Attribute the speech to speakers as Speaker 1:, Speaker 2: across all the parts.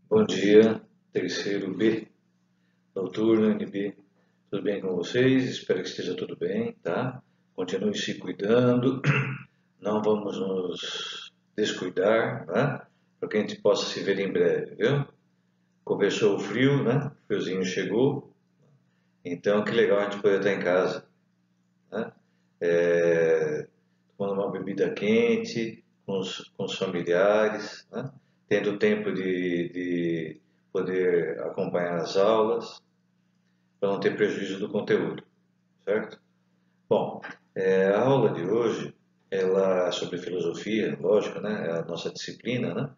Speaker 1: Bom dia, terceiro B, noturno NB. Tudo bem com vocês? Espero que esteja tudo bem, tá? Continue se cuidando, não vamos nos descuidar, né? Para que a gente possa se ver em breve, viu? Começou o frio, né? O friozinho chegou, então que legal a gente poder estar em casa, né? Tomando uma bebida quente, com os familiares, né? Tendo tempo de poder acompanhar as aulas, para não ter prejuízo do conteúdo, certo? Bom, a aula de hoje ela é sobre filosofia, lógico, né? É a nossa disciplina, né?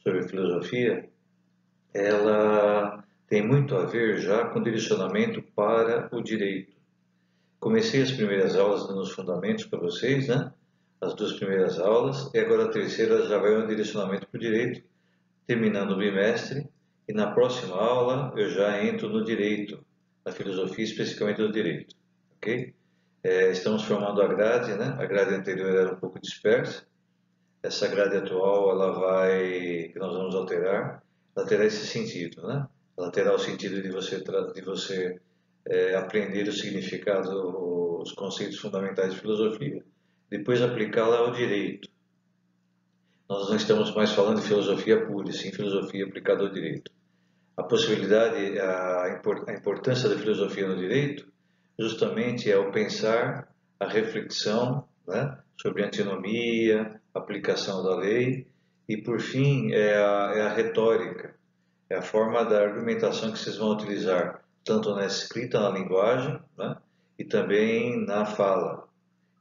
Speaker 1: Sobre filosofia, ela tem muito a ver já com direcionamento para o direito. Comecei as primeiras aulas dando os fundamentos para vocês, né? As duas primeiras aulas, e agora a terceira já vai um direcionamento para o direito, terminando o bimestre, e na próxima aula eu já entro no direito, na filosofia especificamente do direito, ok? Estamos formando a grade, né? A grade anterior era um pouco dispersa, essa grade atual que nós vamos alterar, ela terá esse sentido, né? Ela terá o sentido de você aprender o significado, os conceitos fundamentais de filosofia, depois aplicá-la ao direito. Nós não estamos mais falando de filosofia pura, sim filosofia aplicada ao direito. A possibilidade, a importância da filosofia no direito, justamente é o pensar, a reflexão, né, sobre a antinomia, aplicação da lei e, por fim, é a retórica, é a forma da argumentação que vocês vão utilizar, tanto na escrita, na linguagem, né, e também na fala,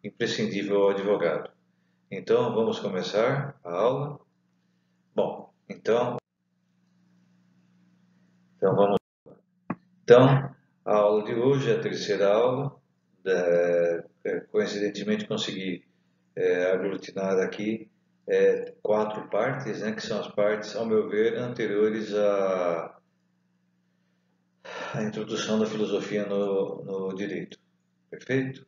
Speaker 1: imprescindível ao advogado. Então, vamos começar a aula? Bom, então vamos. Então, a aula de hoje é a terceira aula. Coincidentemente, consegui aglutinar aqui quatro partes, né, que são as partes, ao meu ver, anteriores à introdução da filosofia no direito. Perfeito?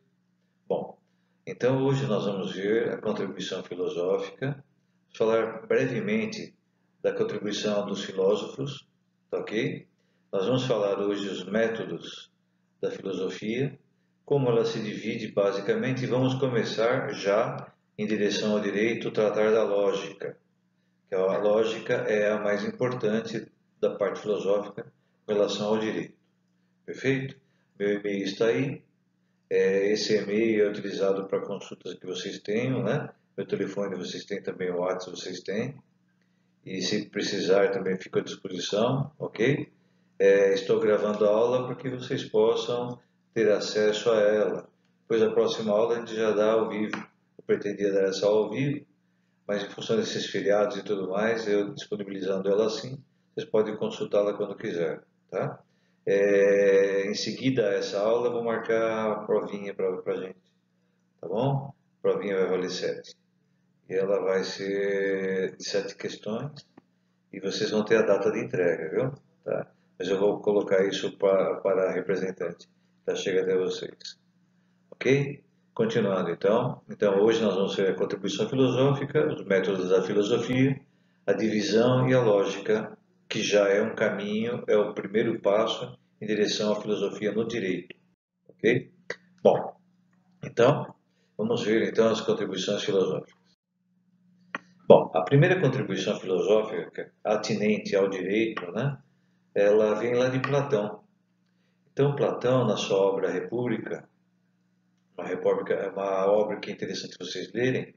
Speaker 1: Bom, então hoje nós vamos ver a contribuição filosófica, falar brevemente da contribuição dos filósofos, tá ok? Nós vamos falar hoje os métodos da filosofia, como ela se divide basicamente, e vamos começar já em direção ao direito, tratar da lógica, que a lógica é a mais importante da parte filosófica em relação ao direito. Perfeito? Meu e-mail está aí. Esse e-mail é utilizado para consultas que vocês tenham, né? Meu telefone vocês têm também, o WhatsApp vocês têm. E se precisar também fico à disposição, ok? Estou gravando a aula para que vocês possam ter acesso a ela. Depois da próxima aula a gente já dá ao vivo. Eu pretendia dar essa aula ao vivo, mas em função desses feriados e tudo mais, eu disponibilizando ela assim, vocês podem consultá-la quando quiser, tá? Em seguida a essa aula eu vou marcar a provinha para a gente, tá bom? A provinha vai valer 7. E ela vai ser de 7 questões e vocês vão ter a data de entrega, viu? Tá? Mas eu vou colocar isso para a representante, tá? Chega até vocês. Ok? Continuando então. Então hoje nós vamos ver a contribuição filosófica, os métodos da filosofia, a divisão e a lógica, que já é um caminho, é o primeiro passo em direção à filosofia no direito. Ok? Bom, então vamos ver então as contribuições filosóficas. Bom, a primeira contribuição filosófica atinente ao direito, né, ela vem lá de Platão. Então, Platão, na sua obra República, uma obra que é interessante vocês lerem,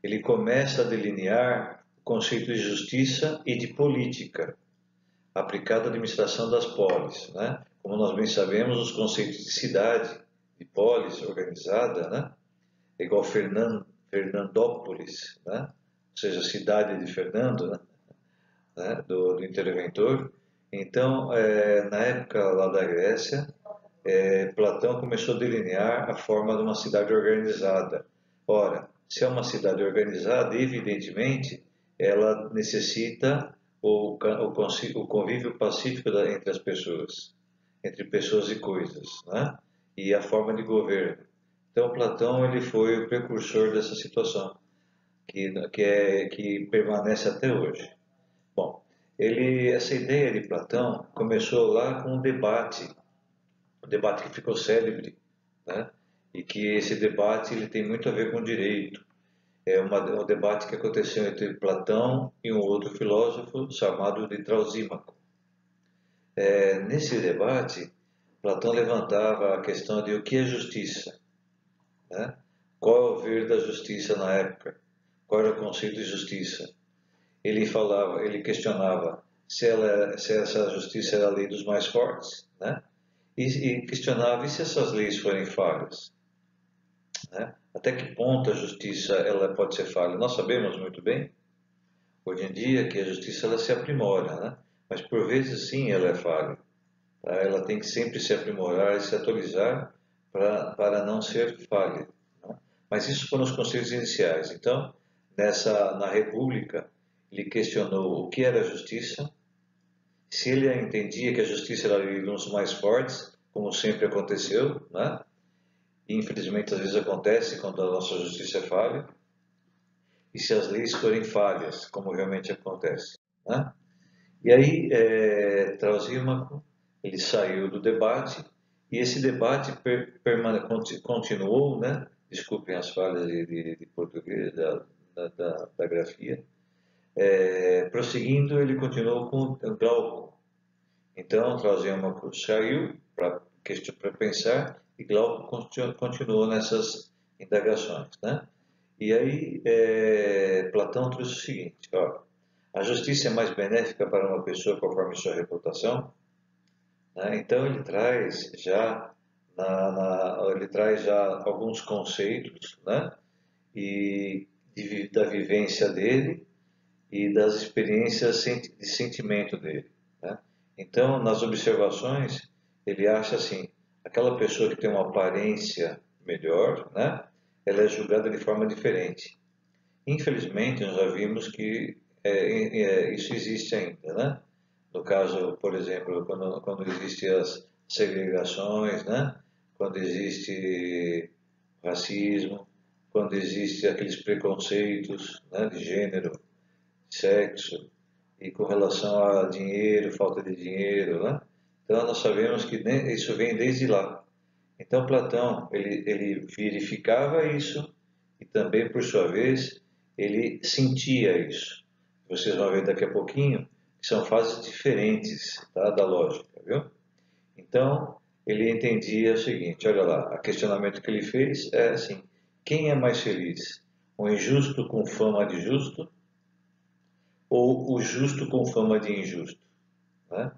Speaker 1: ele começa a delinear o conceito de justiça e de política, aplicado à administração das polis, né? Como nós bem sabemos, os conceitos de cidade, de polis organizada, né? É igual Fernandópolis, né? Ou seja, a cidade de Fernando, né? Do interventor. Então, na época lá da Grécia, Platão começou a delinear a forma de uma cidade organizada. Ora, se é uma cidade organizada, evidentemente, ela necessita o convívio pacífico entre as pessoas, entre pessoas e coisas, né? E a forma de governo. Então, Platão ele foi o precursor dessa situação, que permanece até hoje. Bom, essa ideia de Platão começou lá com um debate que ficou célebre, né? E que esse debate ele tem muito a ver com direito. Um debate que aconteceu entre Platão e um outro filósofo chamado de Trasímaco. Nesse debate, Platão levantava a questão de o que é justiça, né? Qual é o ver da justiça na época? Qual era o conceito de justiça? Ele questionava se essa justiça era a lei dos mais fortes, né? E questionava e se essas leis forem falhas, né? Até que ponto a justiça ela pode ser falha? Nós sabemos muito bem, hoje em dia, que a justiça ela se aprimora, né? Mas por vezes sim ela é falha. Tá? Ela tem que sempre se aprimorar e se atualizar para não ser falha, né? Mas isso foram os conceitos iniciais. Então, na República, ele questionou o que era justiça, se ele entendia que a justiça era a lei dos mais fortes, como sempre aconteceu, né? E infelizmente às vezes acontece quando a nossa justiça é falha, e se as leis forem falhas, como realmente acontece, né? E aí, Trasímaco, ele saiu do debate, e esse debate continuou, né? Desculpem as falhas de português, da grafia. Prosseguindo, ele continuou com Glauco. Então, Trasímaco saiu para pensar, e Glauco continuou nessas indagações, né? E aí, Platão trouxe o seguinte, ó, a justiça é mais benéfica para uma pessoa conforme sua reputação, né? Então ele traz já alguns conceitos, né? Da vivência dele e das experiências de sentimento dele, né? Então, nas observações, ele acha assim, aquela pessoa que tem uma aparência melhor, né? Ela é julgada de forma diferente. Infelizmente, nós já vimos que isso existe ainda, né? No caso, por exemplo, quando existem as segregações, né? Quando existe racismo, quando existem aqueles preconceitos, né? De gênero, sexo e com relação a dinheiro, falta de dinheiro, né? Então, nós sabemos que isso vem desde lá. Então, Platão, ele verificava isso e também, por sua vez, ele sentia isso. Vocês vão ver daqui a pouquinho que são fases diferentes, tá, da lógica, viu? Então, ele entendia o seguinte, olha lá, o questionamento que ele fez é assim, quem é mais feliz? O injusto com fama de justo ou o justo com fama de injusto, né?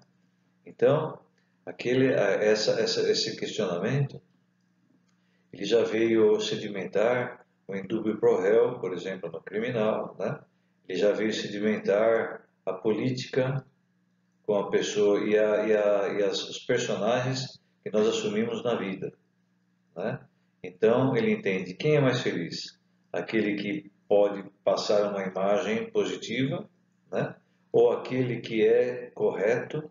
Speaker 1: Então, esse questionamento ele já veio sedimentar o indúbio pro réu, por exemplo, no criminal, né? Ele já veio sedimentar a política com a pessoa os personagens que nós assumimos na vida, né? Então ele entende quem é mais feliz, aquele que pode passar uma imagem positiva, né? Ou aquele que é correto,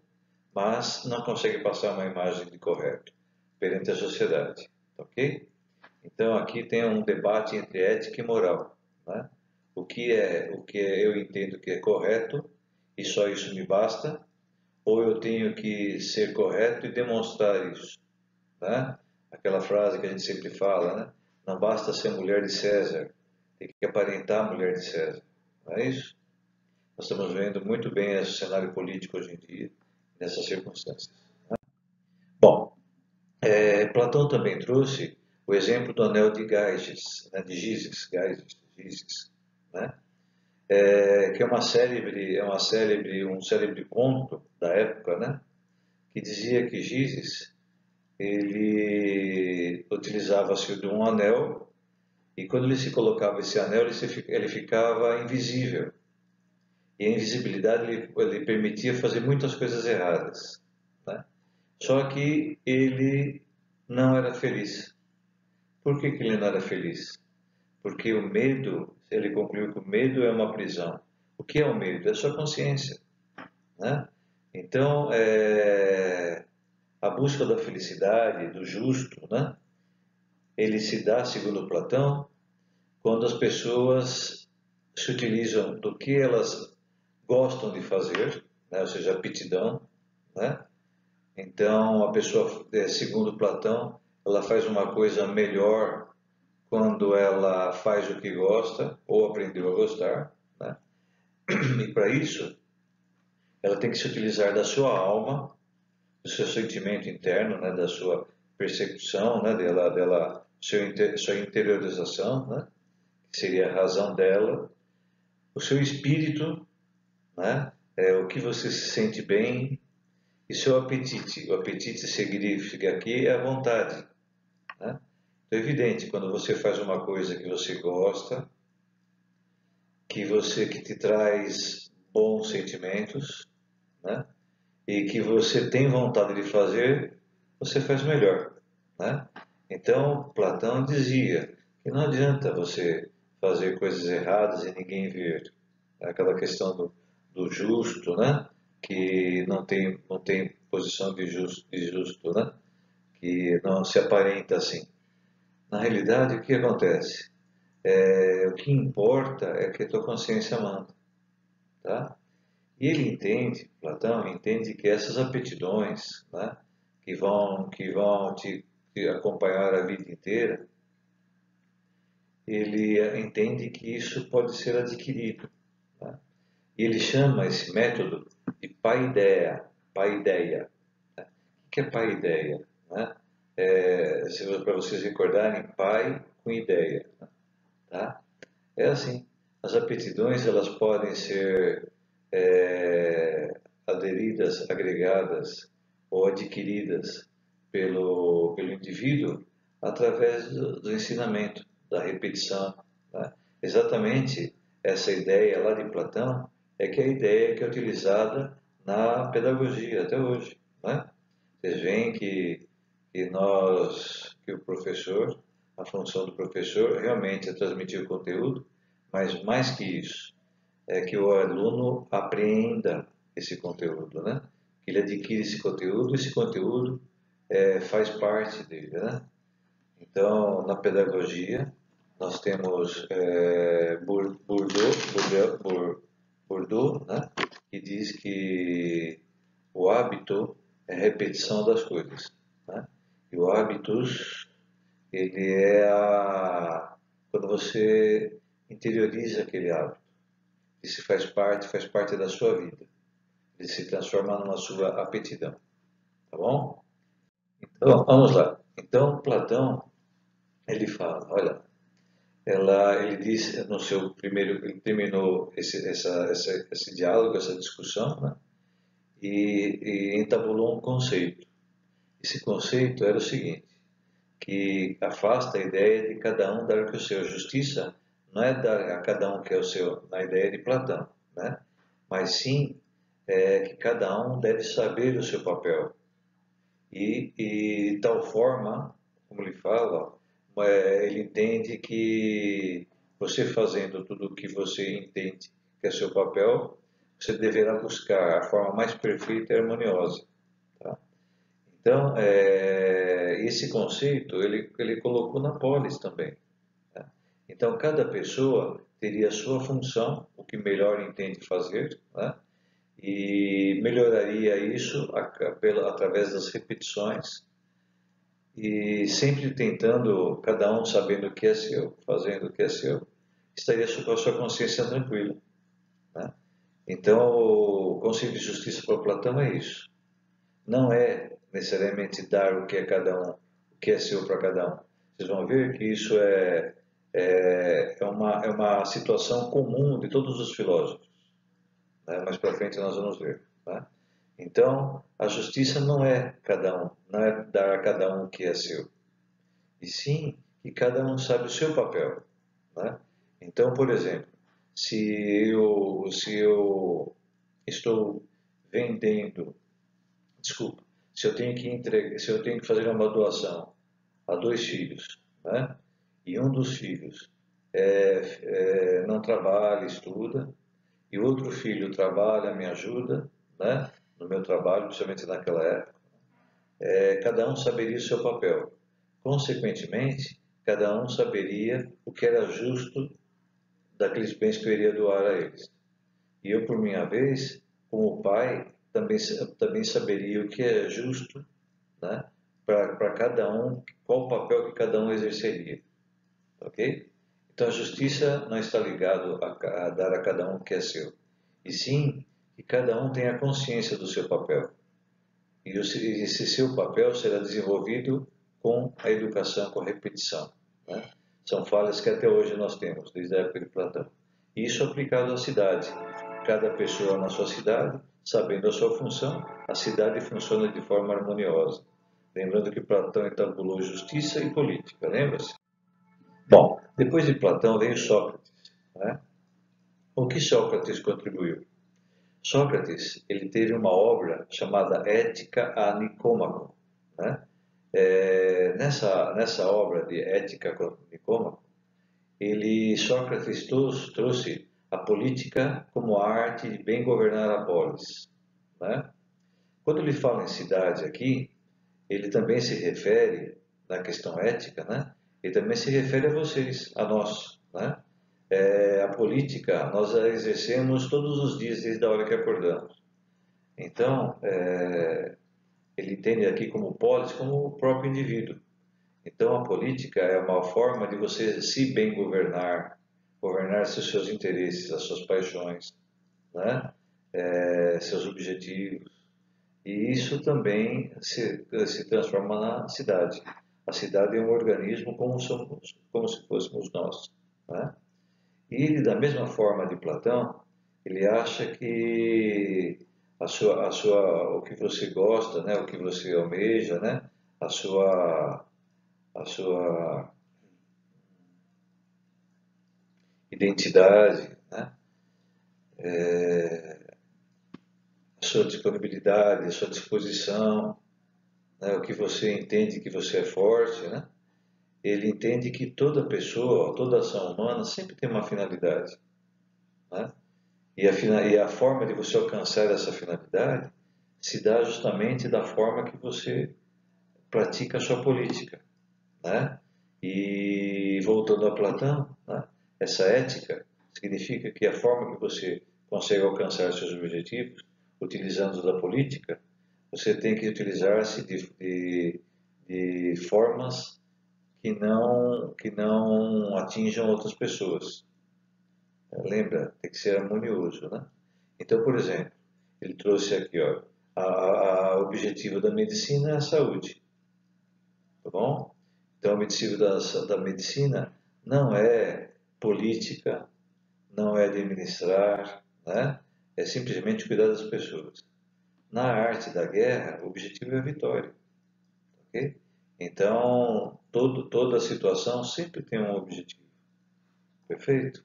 Speaker 1: mas não consegue passar uma imagem de correto perante a sociedade, ok? Então aqui tem um debate entre ética e moral, né? O que eu entendo que é correto e só isso me basta, ou eu tenho que ser correto e demonstrar isso, né? Aquela frase que a gente sempre fala, né? Não basta ser mulher de César, tem que aparentar a mulher de César, não é isso? Nós estamos vendo muito bem esse cenário político hoje em dia, nessas circunstâncias. Bom, Platão também trouxe o exemplo do anel de Gyges, né, de Giges, né, que um célebre conto da época, né, que dizia que Giges ele utilizava-se de um anel e quando ele se colocava esse anel ele ficava invisível e a invisibilidade lhe permitia fazer muitas coisas erradas, né? Só que ele não era feliz. Por que ele não era feliz? Porque o medo, ele concluiu que o medo é uma prisão. O que é o medo? É a sua consciência, né? Então, a busca da felicidade, do justo, né? Ele se dá, segundo Platão, quando as pessoas se utilizam do que elas gostam de fazer, né? Ou seja, aptidão, né? Então, a pessoa, segundo Platão, ela faz uma coisa melhor quando ela faz o que gosta ou aprendeu a gostar, né? E para isso, ela tem que se utilizar da sua alma, do seu sentimento interno, né? Da sua percepção, né? Sua interiorização, né? Que seria a razão dela, o seu espírito, né? O que você se sente bem, e seu apetite. O apetite significa aqui é a vontade, né? Então, é evidente, quando você faz uma coisa que você gosta, que te traz bons sentimentos, né? E que você tem vontade de fazer, você faz melhor, né? Então, Platão dizia que não adianta você fazer coisas erradas e ninguém ver. Aquela questão do justo, né? Que não tem posição de justo, né? Que não se aparenta assim. Na realidade, o que acontece? O que importa é que a tua consciência manda, tá? E ele entende, Platão entende que essas aptidões, né? Que vão te acompanhar a vida inteira, ele entende que isso pode ser adquirido, né? E ele chama esse método de paideia. Paideia. Né? O que é paideia? Né? Para vocês recordarem, pai com ideia. Tá? É assim. As aptidões elas podem ser aderidas, agregadas ou adquiridas pelo indivíduo através do ensinamento, da repetição, né? Exatamente essa ideia lá de Platão é que é a ideia que é utilizada na pedagogia até hoje, né? Vocês veem que o professor, a função do professor realmente é transmitir o conteúdo, mas mais que isso, é que o aluno apreenda esse conteúdo, né? Que ele adquire esse conteúdo faz parte dele, né? Então, na pedagogia, nós temos Bourdieu, né? Que diz que o hábito é a repetição das coisas, né? E o habitus, ele quando você interioriza aquele hábito, isso faz parte da sua vida. Ele se transforma numa sua aptidão, tá bom? Então, vamos lá. Então, Platão, ele fala, olha, ele diz no seu primeiro, ele terminou esse diálogo, essa discussão, né? E entabulou um conceito. Esse conceito era o seguinte, que afasta a ideia de cada um dar o que é o seu. Justiça não é dar a cada um o que é o seu, na ideia de Platão, né? Mas sim que cada um deve saber o seu papel. E de tal forma, como ele fala, ele entende que você fazendo tudo o que você entende que é seu papel, você deverá buscar a forma mais perfeita e harmoniosa. Tá? Então, esse conceito ele colocou na polis também. Tá? Então, cada pessoa teria a sua função, o que melhor entende fazer, né? E melhoraria isso através das repetições e sempre tentando, cada um sabendo o que é seu, fazendo o que é seu, estaria com a sua consciência tranquila, né? Então, o conceito de justiça para Platão é isso. Não é necessariamente dar o que é cada um, o que é seu para cada um. Vocês vão ver que isso é uma situação comum de todos os filósofos, né? Mais para frente nós vamos ver, né? Então, a justiça não é cada um, não é dar a cada um o que é seu, e sim que cada um sabe o seu papel, né? Então, por exemplo, se eu estou vendendo, desculpa, se eu tenho que fazer uma doação a dois filhos, né? E um dos filhos não trabalha, estuda, e o outro filho trabalha, me ajuda, né? No meu trabalho, principalmente naquela época, cada um saberia o seu papel. Consequentemente, cada um saberia o que era justo daqueles bens que eu iria doar a eles. E eu, por minha vez, como pai, também saberia o que é justo, né, para cada um, qual o papel que cada um exerceria, ok? Então a justiça não está ligado a dar a cada um o que é seu, e sim que cada um tenha consciência do seu papel. E esse seu papel será desenvolvido com a educação, com a repetição, né? São falhas que até hoje nós temos, desde a época de Platão. E isso aplicado à cidade. Cada pessoa na sua cidade, sabendo a sua função, a cidade funciona de forma harmoniosa. Lembrando que Platão entabulou justiça e política, lembra-se? Bom, depois de Platão veio Sócrates, né? O que Sócrates contribuiu? Sócrates, ele teve uma obra chamada Ética a Nicômaco, né? Nessa obra de Ética a Nicômaco, Sócrates trouxe a política como a arte de bem governar a polis, né? Quando ele fala em cidade aqui, ele também se refere, na questão ética, né? Ele também se refere a vocês, a nós, né? A política nós a exercemos todos os dias desde a hora que acordamos. Então, ele entende aqui como polis, como o próprio indivíduo. Então, a política é uma forma de você se bem governar, governar seus interesses, as suas paixões, né? Seus objetivos. E isso também se transforma na cidade. A cidade é um organismo como se fôssemos nós, né? E ele, da mesma forma de Platão, ele acha que o que você gosta, né, o que você almeja, né, a sua, a sua identidade, né, a sua disponibilidade, a sua disposição, né, o que você entende que você é forte, né, ele entende que toda pessoa, toda ação humana sempre tem uma finalidade, né? E a forma de você alcançar essa finalidade se dá justamente da forma que você pratica a sua política, né? E voltando a Platão, né? Essa ética significa que a forma que você consegue alcançar seus objetivos, utilizando da política, você tem que utilizar-se de formas que não atinjam outras pessoas. Lembra, tem que ser harmonioso, né? Então, por exemplo, ele trouxe aqui, ó, o objetivo da medicina é a saúde, tá bom? Então, o objetivo da medicina não é política, não é administrar, né? É simplesmente cuidar das pessoas. Na arte da guerra, o objetivo é a vitória, ok? Então, toda situação sempre tem um objetivo, perfeito?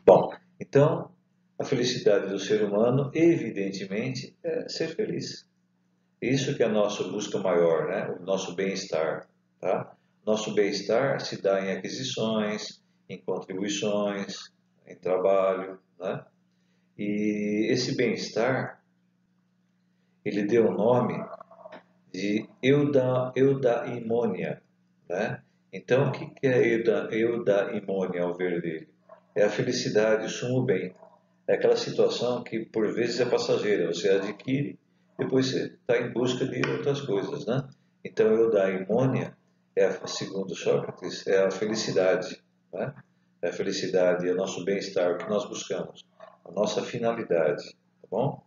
Speaker 1: Bom, então, a felicidade do ser humano, evidentemente, é ser feliz. Isso que é a nossa busca maior, né? O nosso bem-estar, tá? Nosso bem-estar se dá em aquisições, em contribuições, em trabalho, né? E esse bem-estar, ele deu o nome de eudaimonia, né? Então, o que é eudaimonia ao ver dele? É a felicidade, o sumo bem. É aquela situação que por vezes é passageira, você adquire, depois você está em busca de outras coisas, né? Então, eudaimonia, segundo Sócrates, é a felicidade, né? É a felicidade, é o nosso bem-estar, o que nós buscamos, a nossa finalidade, tá bom?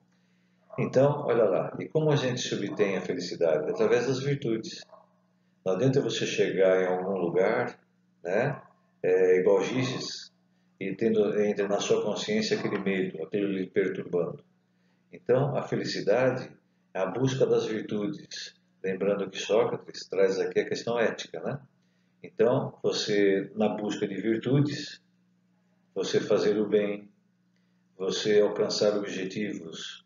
Speaker 1: Então, olha lá, e como a gente se obtém a felicidade? Através das virtudes. Não adianta você chegar em algum lugar, né? Igual Giges, e tendo entre na sua consciência aquele medo, aquele lhe perturbando. Então, a felicidade é a busca das virtudes. Lembrando que Sócrates traz aqui a questão ética, né? Então, você, na busca de virtudes, você fazer o bem, você alcançar objetivos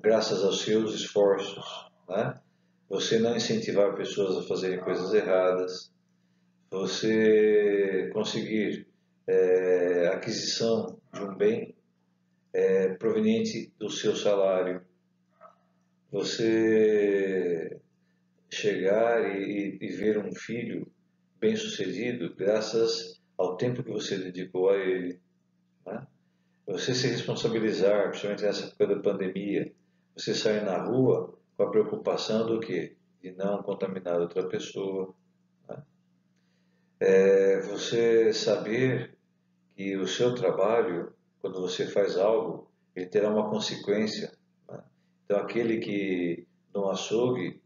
Speaker 1: graças aos seus esforços, né? Você não incentivar pessoas a fazerem coisas erradas, você conseguir aquisição de um bem proveniente do seu salário, você chegar e ver um filho bem-sucedido graças ao tempo que você dedicou a ele, né? Você se responsabilizar, principalmente nessa época da pandemia, você sair na rua com a preocupação do quê? De não contaminar outra pessoa, né? Você saber que o seu trabalho, quando você faz algo, ele terá uma consequência, né? Então, aquele que no açougue,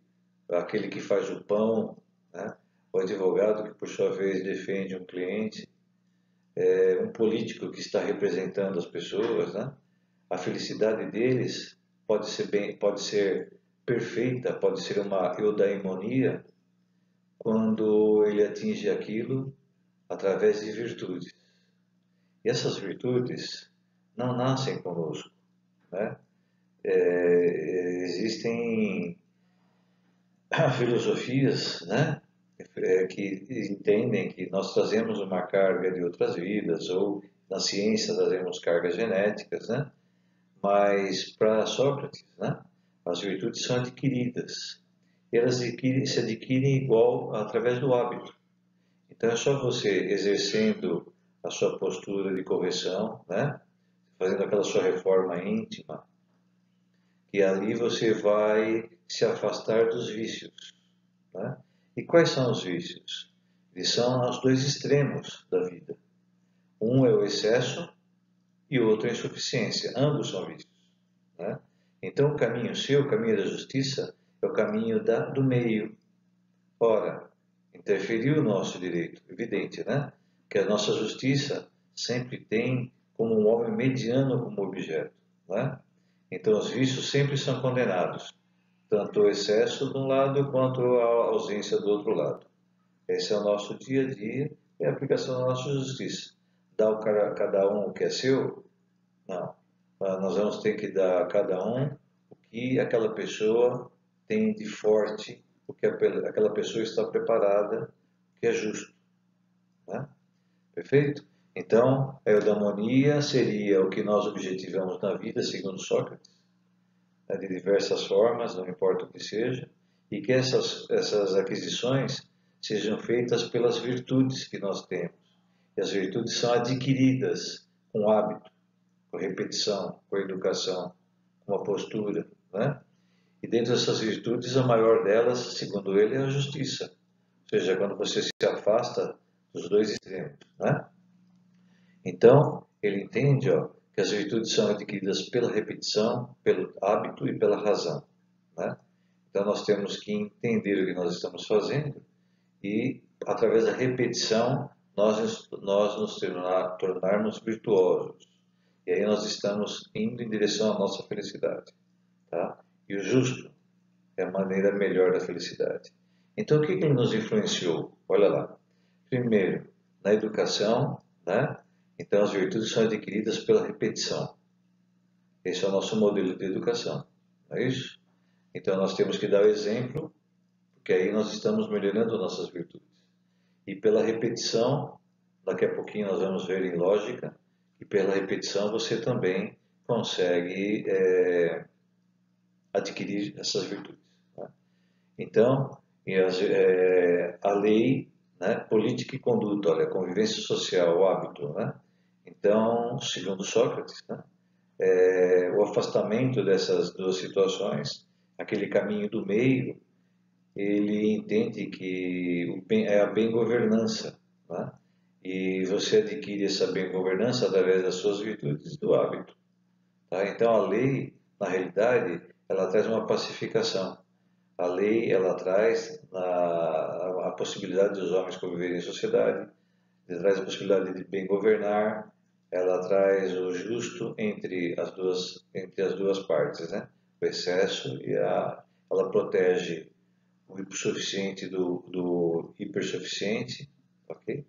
Speaker 1: aquele que faz o pão, né? O advogado que, por sua vez, defende um cliente, um político que está representando as pessoas, né? A felicidade deles pode ser perfeita, pode ser uma eudaimonia quando ele atinge aquilo através de virtudes. E essas virtudes não nascem conosco, né? Existem filosofias, né, que entendem que nós trazemos uma carga de outras vidas, ou na ciência trazemos cargas genéticas, né? Mas para Sócrates, né, as virtudes são adquiridas. Elas se adquirem igual através do hábito. Então é só você exercendo a sua postura de correção, né, fazendo aquela sua reforma íntima, que ali você vai se afastar dos vícios, né? E quais são os vícios? Eles são os dois extremos da vida. Um é o excesso e o outro é a insuficiência. Ambos são vícios, né? Então o caminho seu, o caminho da justiça, é o caminho do meio. Ora, interferiu o nosso direito, evidente, né? Que a nossa justiça sempre tem como um homem mediano como objeto, né? Então os vícios sempre são condenados, tanto o excesso de um lado quanto a ausência do outro lado. Esse é o nosso dia a dia e a aplicação da nossa justiça. Dar a cada um o que é seu? Não. Nós vamos ter que dar a cada um o que aquela pessoa tem de forte, o que aquela pessoa está preparada, o que é justo, né? Perfeito? Então, a eudaimonia seria o que nós objetivamos na vida, segundo Sócrates, né, de diversas formas, não importa o que seja, e que essas aquisições sejam feitas pelas virtudes que nós temos. E as virtudes são adquiridas com hábito, com repetição, com educação, com a postura, né? E dentro dessas virtudes, a maior delas, segundo ele, é a justiça. Ou seja, quando você se afasta dos dois extremos, né? Então, ele entende, ó, que as virtudes são adquiridas pela repetição, pelo hábito e pela razão, né? Então, nós temos que entender o que nós estamos fazendo e, através da repetição, nós nos tornarmos virtuosos. E aí nós estamos indo em direção à nossa felicidade, tá? E o justo é a maneira melhor da felicidade. Então, o que ele nos influenciou? Olha lá. Primeiro, na educação, né? Então, as virtudes são adquiridas pela repetição. Esse é o nosso modelo de educação, não é isso? Então, nós temos que dar o exemplo, porque aí nós estamos melhorando nossas virtudes. E pela repetição, daqui a pouquinho nós vamos ver em lógica, que pela repetição você também consegue adquirir essas virtudes, né? Então, a lei, né, política e conduta, olha, convivência social, o hábito, né? Então, segundo Sócrates, né, o afastamento dessas duas situações, aquele caminho do meio, ele entende que é a bem-governança, né? E você adquire essa bem-governança através das suas virtudes e do hábito, tá? Então, a lei, na realidade, ela traz uma pacificação. A lei, ela traz a possibilidade dos homens conviverem em sociedade, ela traz a possibilidade de bem governar, ela traz o justo entre as duas partes, né? O excesso ela protege o hipossuficiente do hipersuficiente, ok?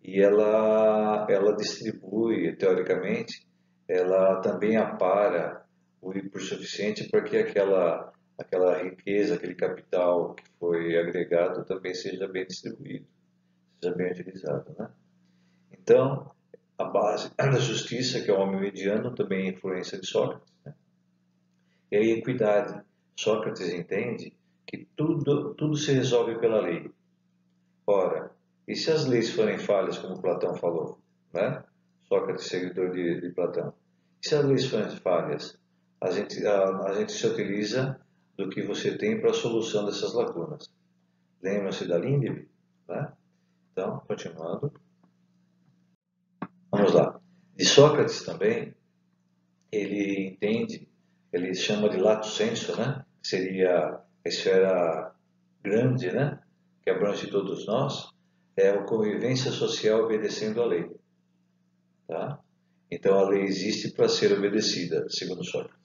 Speaker 1: E ela distribui, teoricamente, ela também apara o hipossuficiente para que aquela riqueza, aquele capital que foi agregado também seja bem distribuído, seja bem utilizado, né? Então, a base da justiça, que é o homem mediano, também é influência de Sócrates, né? E a equidade. Sócrates entende que tudo se resolve pela lei. Ora, e se as leis forem falhas, como Platão falou, né? Sócrates, seguidor de Platão. E se as leis forem falhas, a gente se utiliza do que você tem para a solução dessas lacunas. Lembra-se da Lindbergh, né? Então, continuando. Vamos lá. De Sócrates também, ele entende, ele chama de lato sensu, né? Que seria a esfera grande, né? Que abrange todos nós, é a convivência social obedecendo à lei. Tá? Então a lei existe para ser obedecida, segundo Sócrates.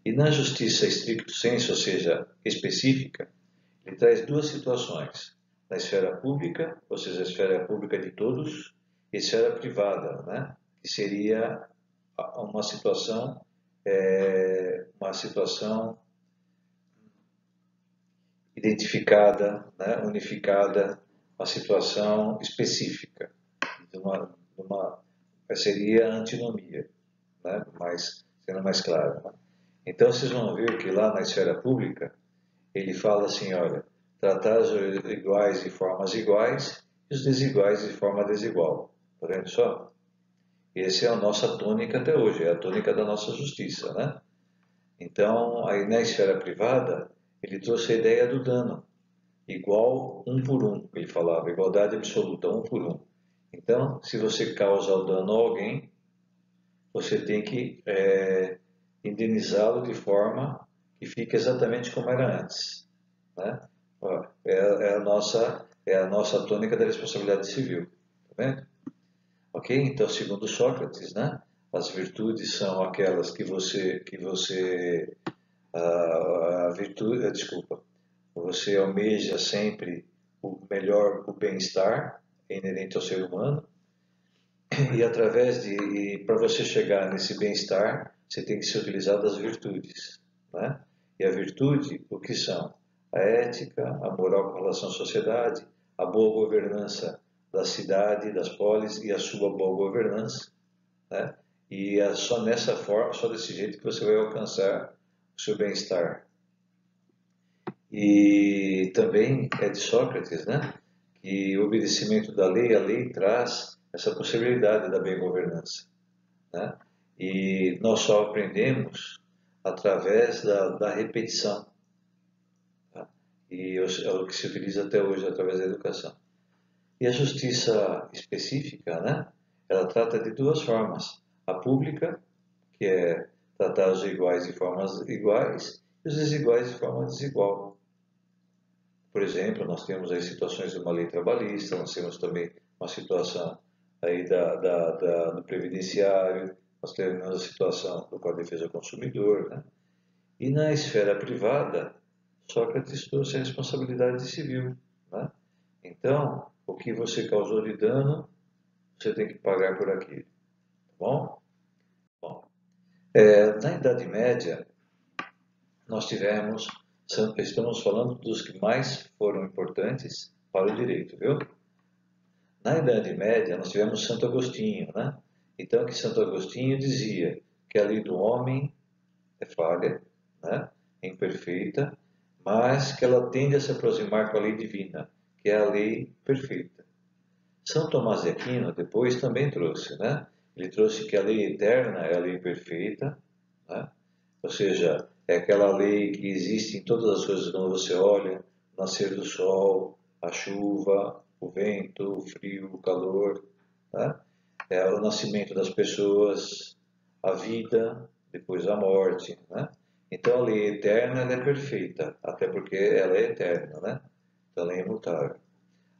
Speaker 1: E na justiça stricto sensu, ou seja, específica, ele traz duas situações. Na esfera pública, ou seja, a esfera pública de todos, e a esfera privada, né? Que seria uma situação identificada, né? Unificada, uma situação específica, seria a antinomia, né? Mas sendo mais claro, né? Então vocês vão ver que lá na esfera pública ele fala assim, olha, tratar os iguais de formas iguais e os desiguais de forma desigual. Está vendo só? Essa é a nossa tônica até hoje, é a tônica da nossa justiça, né? Então, aí na esfera privada, ele trouxe a ideia do dano, igual um por um, ele falava, igualdade absoluta, um por um. Então, se você causa o dano a alguém, você tem que indenizá-lo de forma que fique exatamente como era antes, né? É a nossa tônica da responsabilidade civil, tá vendo? Ok? Então, segundo Sócrates, né? As virtudes são aquelas a virtude, desculpa, você almeja sempre o melhor, o bem-estar inerente ao ser humano, e para você chegar nesse bem-estar, você tem que se utilizar das virtudes, né? E a virtude, o que são? A ética, a moral com relação à sociedade, a boa governança da cidade, das polis e a sua boa governança, né? E é só nessa forma, só desse jeito que você vai alcançar o seu bem-estar. E também é de Sócrates, né? Que o obedecimento da lei, a lei traz essa possibilidade da bem-governança, né? E nós só aprendemos através da repetição, tá? E é o que se utiliza até hoje através da educação. E a justiça específica, né? Ela trata de duas formas. A pública, que é tratar os iguais de formas iguais, e os desiguais de forma desigual. Por exemplo, nós temos aí situações de uma lei trabalhista, nós temos também uma situação aí do previdenciário, nós temos a situação do Código de Defesa do Consumidor, né? E na esfera privada, Sócrates trouxe a responsabilidade civil, né? Então, o que você causou de dano, você tem que pagar por aquilo, tá bom? Bom, na Idade Média, nós estamos falando dos que mais foram importantes para o direito, viu? Na Idade Média, nós tivemos Santo Agostinho, né? Então, que Santo Agostinho dizia que a lei do homem é falha, né? É imperfeita, mas que ela tende a se aproximar com a lei divina, que é a lei perfeita. São Tomás de Aquino depois também trouxe, né? Ele trouxe que a lei eterna é a lei perfeita, né? Ou seja, é aquela lei que existe em todas as coisas quando você olha, o nascer do sol, a chuva, o vento, o frio, o calor, né? É o nascimento das pessoas, a vida, depois a morte, né? Então a lei eterna ela é perfeita, até porque ela é eterna, né? Então ela é imutável.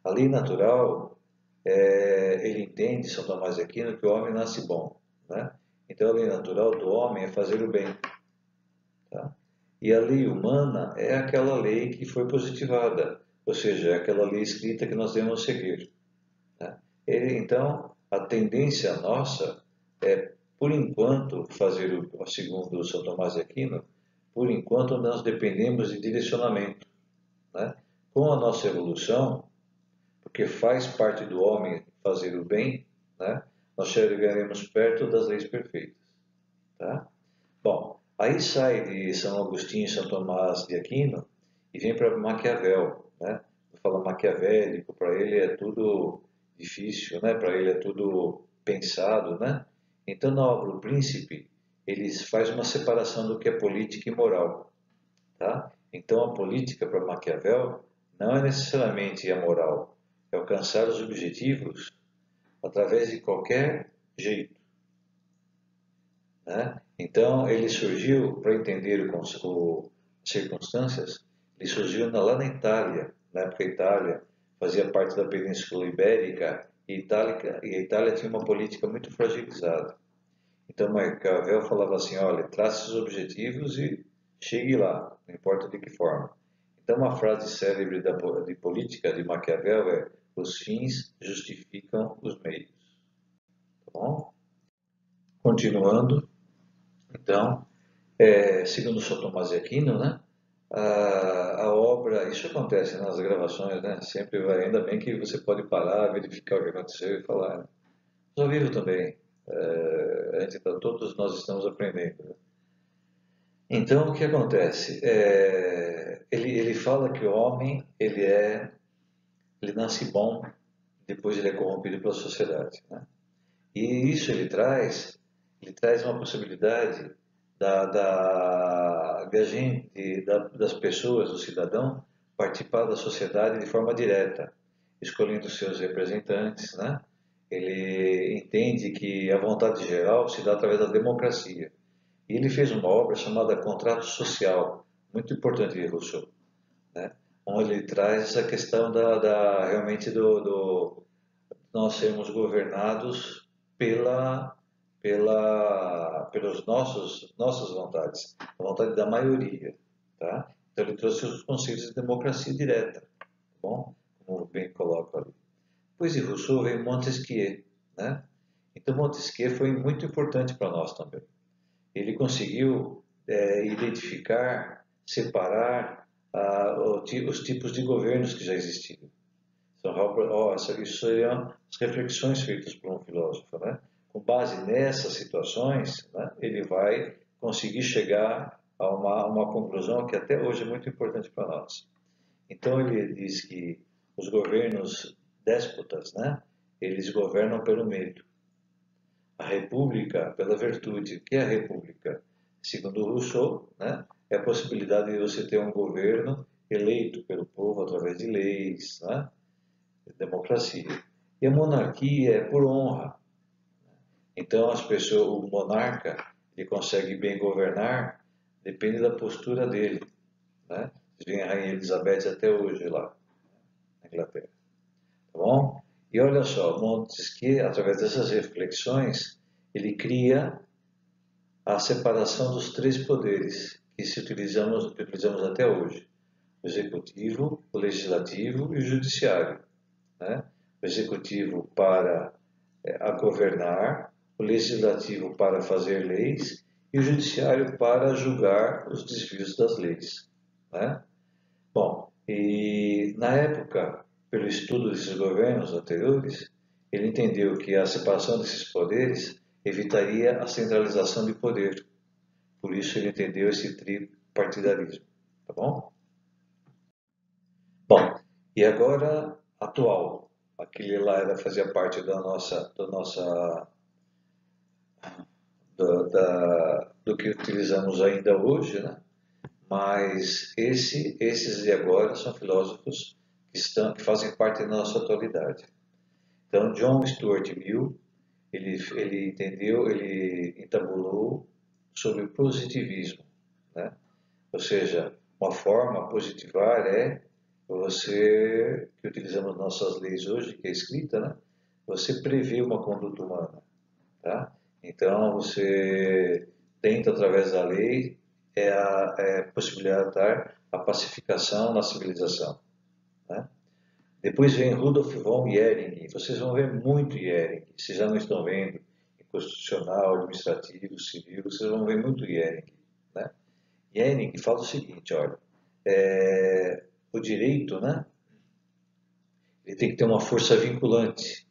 Speaker 1: A lei natural, ele entende, São Tomás de Aquino, que o homem nasce bom, né? Então a lei natural do homem é fazer o bem, tá? E a lei humana é aquela lei que foi positivada, ou seja, é aquela lei escrita que nós devemos seguir, né? Então, a tendência nossa é, por enquanto, fazer segundo São Tomás de Aquino, por enquanto nós dependemos de direcionamento, né? Com a nossa evolução, porque faz parte do homem fazer o bem, né? Nós chegaremos perto das leis perfeitas, tá? Bom, aí sai de São Agostinho e São Tomás de Aquino e vem para Maquiavel, né? Fala maquiavélico, para ele é tudo difícil, né? Para ele é tudo pensado, né? Então, na obra O Príncipe, ele faz uma separação do que é política e moral, tá? Então, a política para Maquiavel não é necessariamente a moral, é alcançar os objetivos através de qualquer jeito, né? Então, ele surgiu, para entender as circunstâncias, ele surgiu lá na Itália. Na época, a Itália fazia parte da Península Ibérica e a Itália tinha uma política muito fragilizada. Então, Maquiavel falava assim: olha, trace os objetivos e chegue lá, não importa de que forma. Então, uma frase célebre de política de Maquiavel é: os fins justificam os meios. Tá bom? Continuando, então, segundo São Tomás de Aquino, né? A obra, isso acontece nas gravações, né? Sempre vai, ainda bem que você pode parar, verificar o que aconteceu e falar, né? Mas ao vivo também, todos nós estamos aprendendo, né? Então, o que acontece? Ele fala que o homem, ele nasce bom, depois ele é corrompido pela sociedade, né? E isso ele traz uma possibilidade de a gente, das pessoas, do cidadão, participar da sociedade de forma direta, escolhendo seus representantes, né? Ele entende que a vontade geral se dá através da democracia. E ele fez uma obra chamada Contrato Social, muito importante de Rousseau, né? Onde ele traz essa questão realmente nós sermos governados pelas nossas vontades, a vontade da maioria, tá? Então ele trouxe os conceitos de democracia direta, tá bom? Como bem coloca ali. Depois de Rousseau veio Montesquieu, né? Então Montesquieu foi muito importante para nós também. Ele conseguiu identificar, separar os tipos de governos que já existiam. Isso seriam as reflexões feitas por um filósofo, né? Com base nessas situações, né, ele vai conseguir chegar a uma conclusão que até hoje é muito importante para nós. Então ele diz que os governos déspotas, né, eles governam pelo medo. A república pela virtude. O que é a república? Segundo Rousseau, né, é a possibilidade de você ter um governo eleito pelo povo através de leis, né? Democracia. E a monarquia é por honra. Então as pessoas, o monarca, ele consegue bem governar, depende da postura dele, né? Vem a Rainha Elizabeth até hoje lá, na Inglaterra. Tá bom? E olha só, Montesquieu, através dessas reflexões, ele cria a separação dos três poderes que utilizamos até hoje: o executivo, o legislativo e o judiciário, né? O executivo para a governar, o legislativo para fazer leis e o judiciário para julgar os desvios das leis, né? Bom, e na época, pelo estudo desses governos anteriores, ele entendeu que a separação desses poderes evitaria a centralização de poder. Por isso ele entendeu esse tripartidarismo, tá bom? Bom, e agora atual. Aquele lá fazia parte do que utilizamos ainda hoje, né? Mas esses de agora são filósofos que fazem parte da nossa atualidade. Então, John Stuart Mill, ele entendeu, ele entabulou sobre o positivismo, né? Ou seja, uma forma positivar é você, que utilizamos nossas leis hoje, que é escrita, né? Você prevê uma conduta humana, tá? Então, você tenta, através da lei, possibilitar a pacificação na civilização, né? Depois vem Rudolf von Jhering. Vocês vão ver muito Jhering. Se já não estão vendo em constitucional, administrativo, civil, vocês vão ver muito Jhering, né? Jhering fala o seguinte, olha, o direito, né? Ele tem que ter uma força vinculante,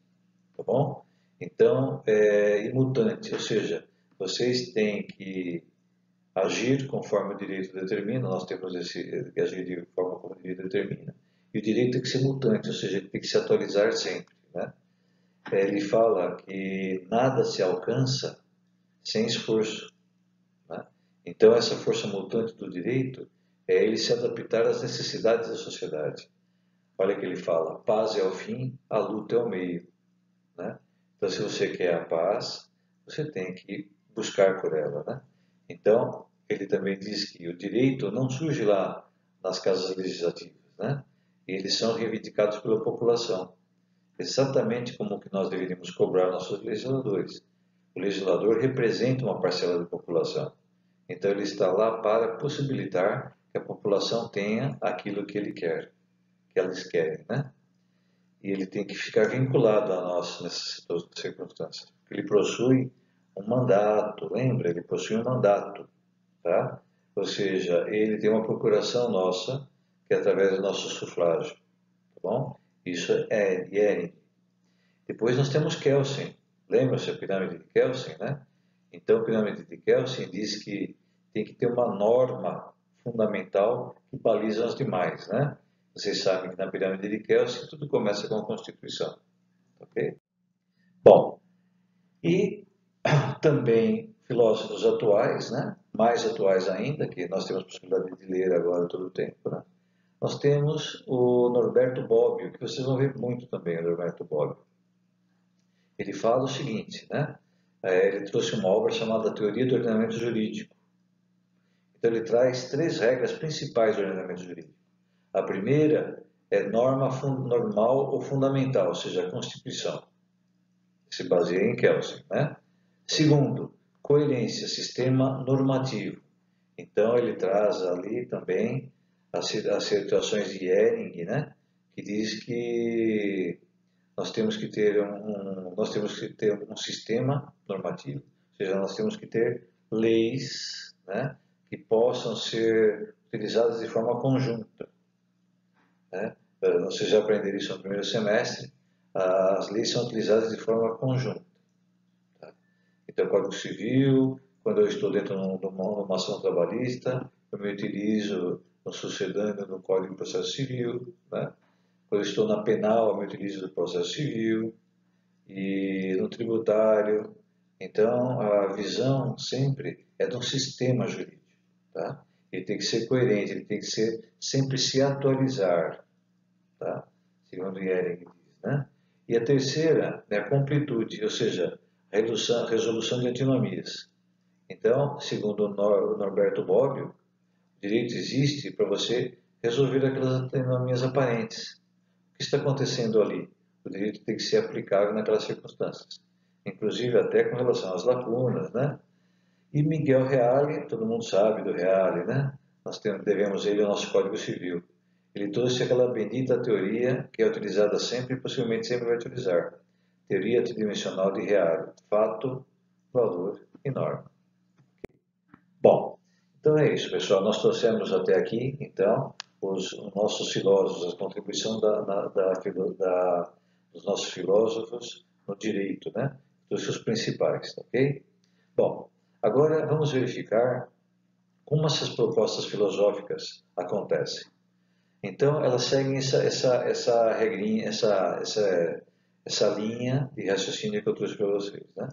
Speaker 1: tá bom? Então, imutante, ou seja, vocês têm que agir conforme o direito determina, nós temos que agir de forma como o direito determina, e o direito tem que ser mutante, ou seja, ele tem que se atualizar sempre, né? Ele fala que nada se alcança sem esforço, né? Então, essa força mutante do direito é ele se adaptar às necessidades da sociedade. Olha que ele fala: paz é o fim, a luta é o meio, né? Então, se você quer a paz, você tem que buscar por ela, né? Então, ele também diz que o direito não surge lá nas casas legislativas, né? E eles são reivindicados pela população, exatamente como que nós deveríamos cobrar nossos legisladores. O legislador representa uma parcela da população, então ele está lá para possibilitar que a população tenha aquilo que ele quer, que elas querem, né? E ele tem que ficar vinculado a nós nessas circunstâncias. Ele possui um mandato, lembra? Ele possui um mandato, tá? Ou seja, ele tem uma procuração nossa, que é através do nosso sufrágio, tá bom? Isso é Ehring. Depois nós temos Kelsen. Lembra-se a pirâmide de Kelsen, né? Então, a pirâmide de Kelsen diz que tem que ter uma norma fundamental que baliza as demais, né? Vocês sabem que na pirâmide de Kelsen tudo começa com a Constituição, ok? Bom, e também filósofos atuais, né? Mais atuais ainda, que nós temos a possibilidade de ler agora todo o tempo, né? Nós temos o Norberto Bobbio, que vocês vão ver muito também, o Norberto Bobbio. Ele fala o seguinte, né? Ele trouxe uma obra chamada Teoria do Ordenamento Jurídico. Então ele traz 3 regras principais do ordenamento jurídico. A primeira é norma normal ou fundamental, ou seja, a Constituição. Se baseia em Kelsen, né? Segundo, coerência, sistema normativo. Então ele traz ali também as situações de Ehring, né? Que diz que nós temos que ter um sistema normativo, ou seja, nós temos que ter leis, né, que possam ser utilizadas de forma conjunta, né? Vocês já aprenderam isso no primeiro semestre. As leis são utilizadas de forma conjunta, tá? Então, o Código Civil, quando eu estou dentro de uma ação trabalhista, eu me utilizo no sucedâneo do Código de Processo Civil, né? Quando eu estou na penal, eu me utilizo do processo civil e no tributário. Então, a visão sempre é de um sistema jurídico, tá? Ele tem que ser coerente, ele tem que sempre se atualizar, tá? Segundo Ehring diz, né? E a terceira é a completude, ou seja, a resolução de antinomias. Então, segundo o Norberto Bobbio, o direito existe para você resolver aquelas antinomias aparentes. O que está acontecendo ali? O direito tem que ser aplicável naquelas circunstâncias, inclusive até com relação às lacunas, né? E Miguel Reale, todo mundo sabe do Reale, né? Nós devemos ele ao nosso Código Civil. Ele trouxe aquela bendita teoria que é utilizada sempre e possivelmente sempre vai utilizar. Teoria tridimensional de Reale. Fato, valor e norma. Bom, então é isso, pessoal. Nós trouxemos até aqui, então, os nossos filósofos, a contribuição dos nossos filósofos no direito, né? Dos seus principais, ok? Bom, agora vamos verificar como essas propostas filosóficas acontecem. Então, elas seguem essa regrinha, essa linha de raciocínio que eu trouxe para vocês, né?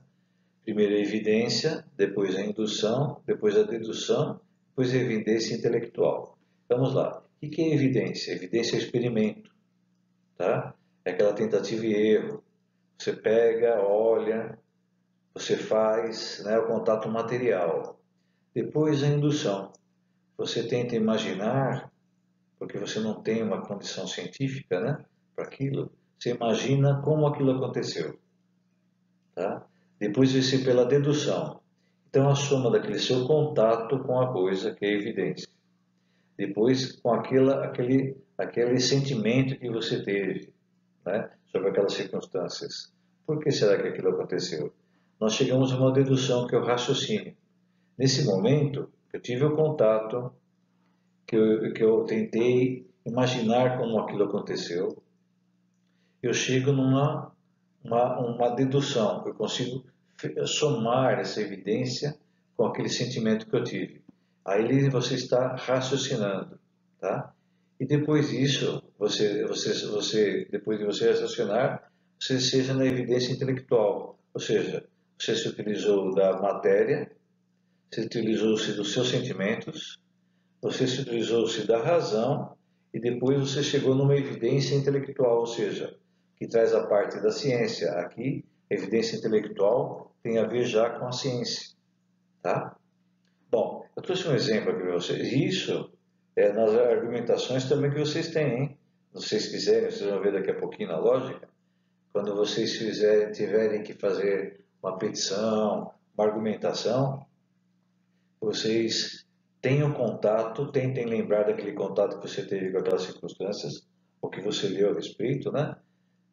Speaker 1: Primeiro a evidência, depois a indução, depois a dedução, depois a evidência intelectual. Vamos lá. O que é evidência? Evidência é experimento, tá? É aquela tentativa e erro. Você pega, olha, você faz, né, o contato material. Depois a indução. Você tenta imaginar, porque você não tem uma condição científica, né, para aquilo. Você imagina como aquilo aconteceu, tá? Depois vai ser pela dedução. Então, a soma daquele seu contato com a coisa, que é a evidência. Depois, com aquele sentimento que você teve, né, sobre aquelas circunstâncias. Por que será que aquilo aconteceu? Nós chegamos a uma dedução, que é o raciocínio. Nesse momento, eu tive o contato, que eu tentei imaginar como aquilo aconteceu, eu chego numa uma dedução, eu consigo somar essa evidência com aquele sentimento que eu tive. Aí você está raciocinando, tá? E depois disso, depois de você raciocinar, você seja na evidência intelectual, ou seja, você se utilizou da matéria, você utilizou-se dos seus sentimentos, você se utilizou-se da razão e depois você chegou numa evidência intelectual, ou seja, que traz a parte da ciência. Aqui, a evidência intelectual tem a ver já com a ciência, tá? Bom, eu trouxe um exemplo aqui para vocês. Isso é nas argumentações também que vocês têm, hein? Se vocês quiserem, vocês vão ver daqui a pouquinho na lógica. Quando vocês tiverem que fazer uma petição, uma argumentação, vocês tenham contato, tentem lembrar daquele contato que você teve com aquelas circunstâncias, o que você leu a respeito, né?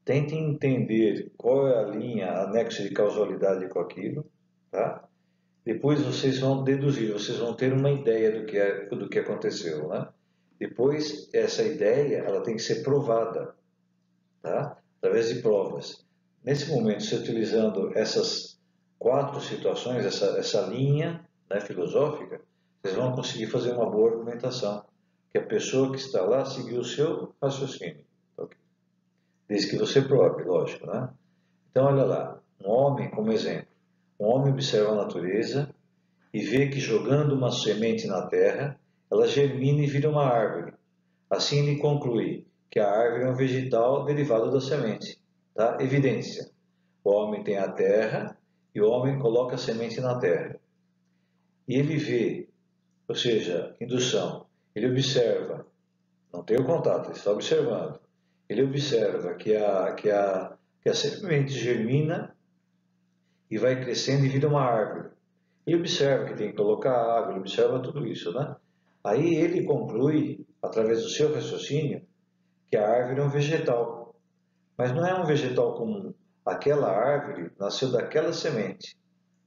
Speaker 1: Tentem entender qual é a linha, anexo de causalidade com aquilo, tá? Depois vocês vão deduzir, vocês vão ter uma ideia do que aconteceu, né? Depois, essa ideia, ela tem que ser provada, tá? Através de provas. Nesse momento, você utilizando essas 4 situações, essa linha, né, filosófica, vocês vão conseguir fazer uma boa argumentação, que a pessoa que está lá seguiu o seu raciocínio, okay? Desde que você prove, lógico, né? Então, olha lá, um homem, como exemplo, um homem observa a natureza e vê que jogando uma semente na terra, ela germina e vira uma árvore. Assim ele conclui que a árvore é um vegetal derivado da semente. Tá? Evidência. O homem tem a terra e o homem coloca a semente na terra. E ele vê, ou seja, indução, ele observa, não tem o contato, ele está observando. Ele observa que a semente germina e vai crescendo e vira uma árvore. Ele observa que tem que colocar água, ele observa tudo isso, né? Aí ele conclui, através do seu raciocínio, que a árvore é um vegetal. Mas não é um vegetal comum. Aquela árvore nasceu daquela semente.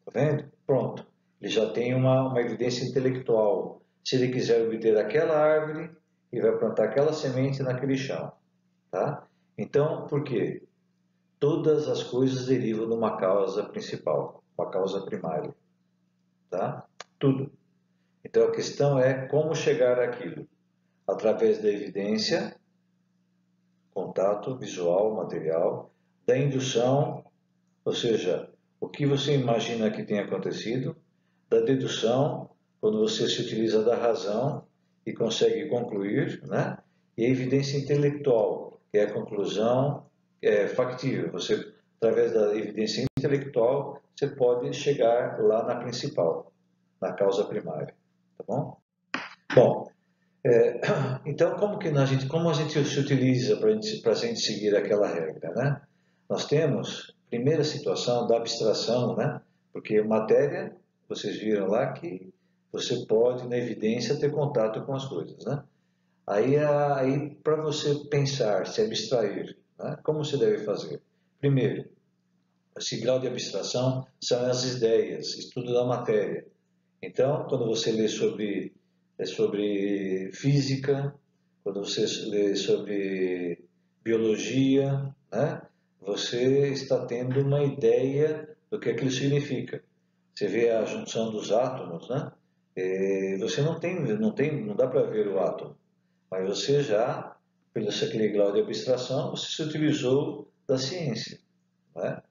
Speaker 1: Tá vendo? Pronto. Ele já tem uma evidência intelectual. Se ele quiser obter aquela árvore, ele vai plantar aquela semente naquele chão. Tá? Então, por quê? Todas as coisas derivam de uma causa principal, uma causa primária. Tá? Tudo. Então a questão é como chegar àquilo. Através da evidência, contato visual, material, da indução, ou seja, o que você imagina que tenha acontecido, da dedução, quando você se utiliza da razão e consegue concluir, né? E a evidência intelectual, que é a conclusão factível. Você, através da evidência intelectual, você pode chegar lá na principal, na causa primária, tá bom? Bom, então como a gente se utiliza para a gente seguir aquela regra, né? Nós temos, primeira situação da abstração, né? Porque matéria, vocês viram lá que você pode, na evidência, ter contato com as coisas, né? Aí para você pensar, se abstrair, né? Como você deve fazer? Primeiro, esse grau de abstração são as ideias, estudo da matéria. Então, quando você lê sobre física, quando você lê sobre biologia, né, você está tendo uma ideia do que aquilo significa. Você vê a junção dos átomos, né? Você não dá para ver o átomo, mas você já, pelo aquele grau de abstração, você se utilizou da ciência, né?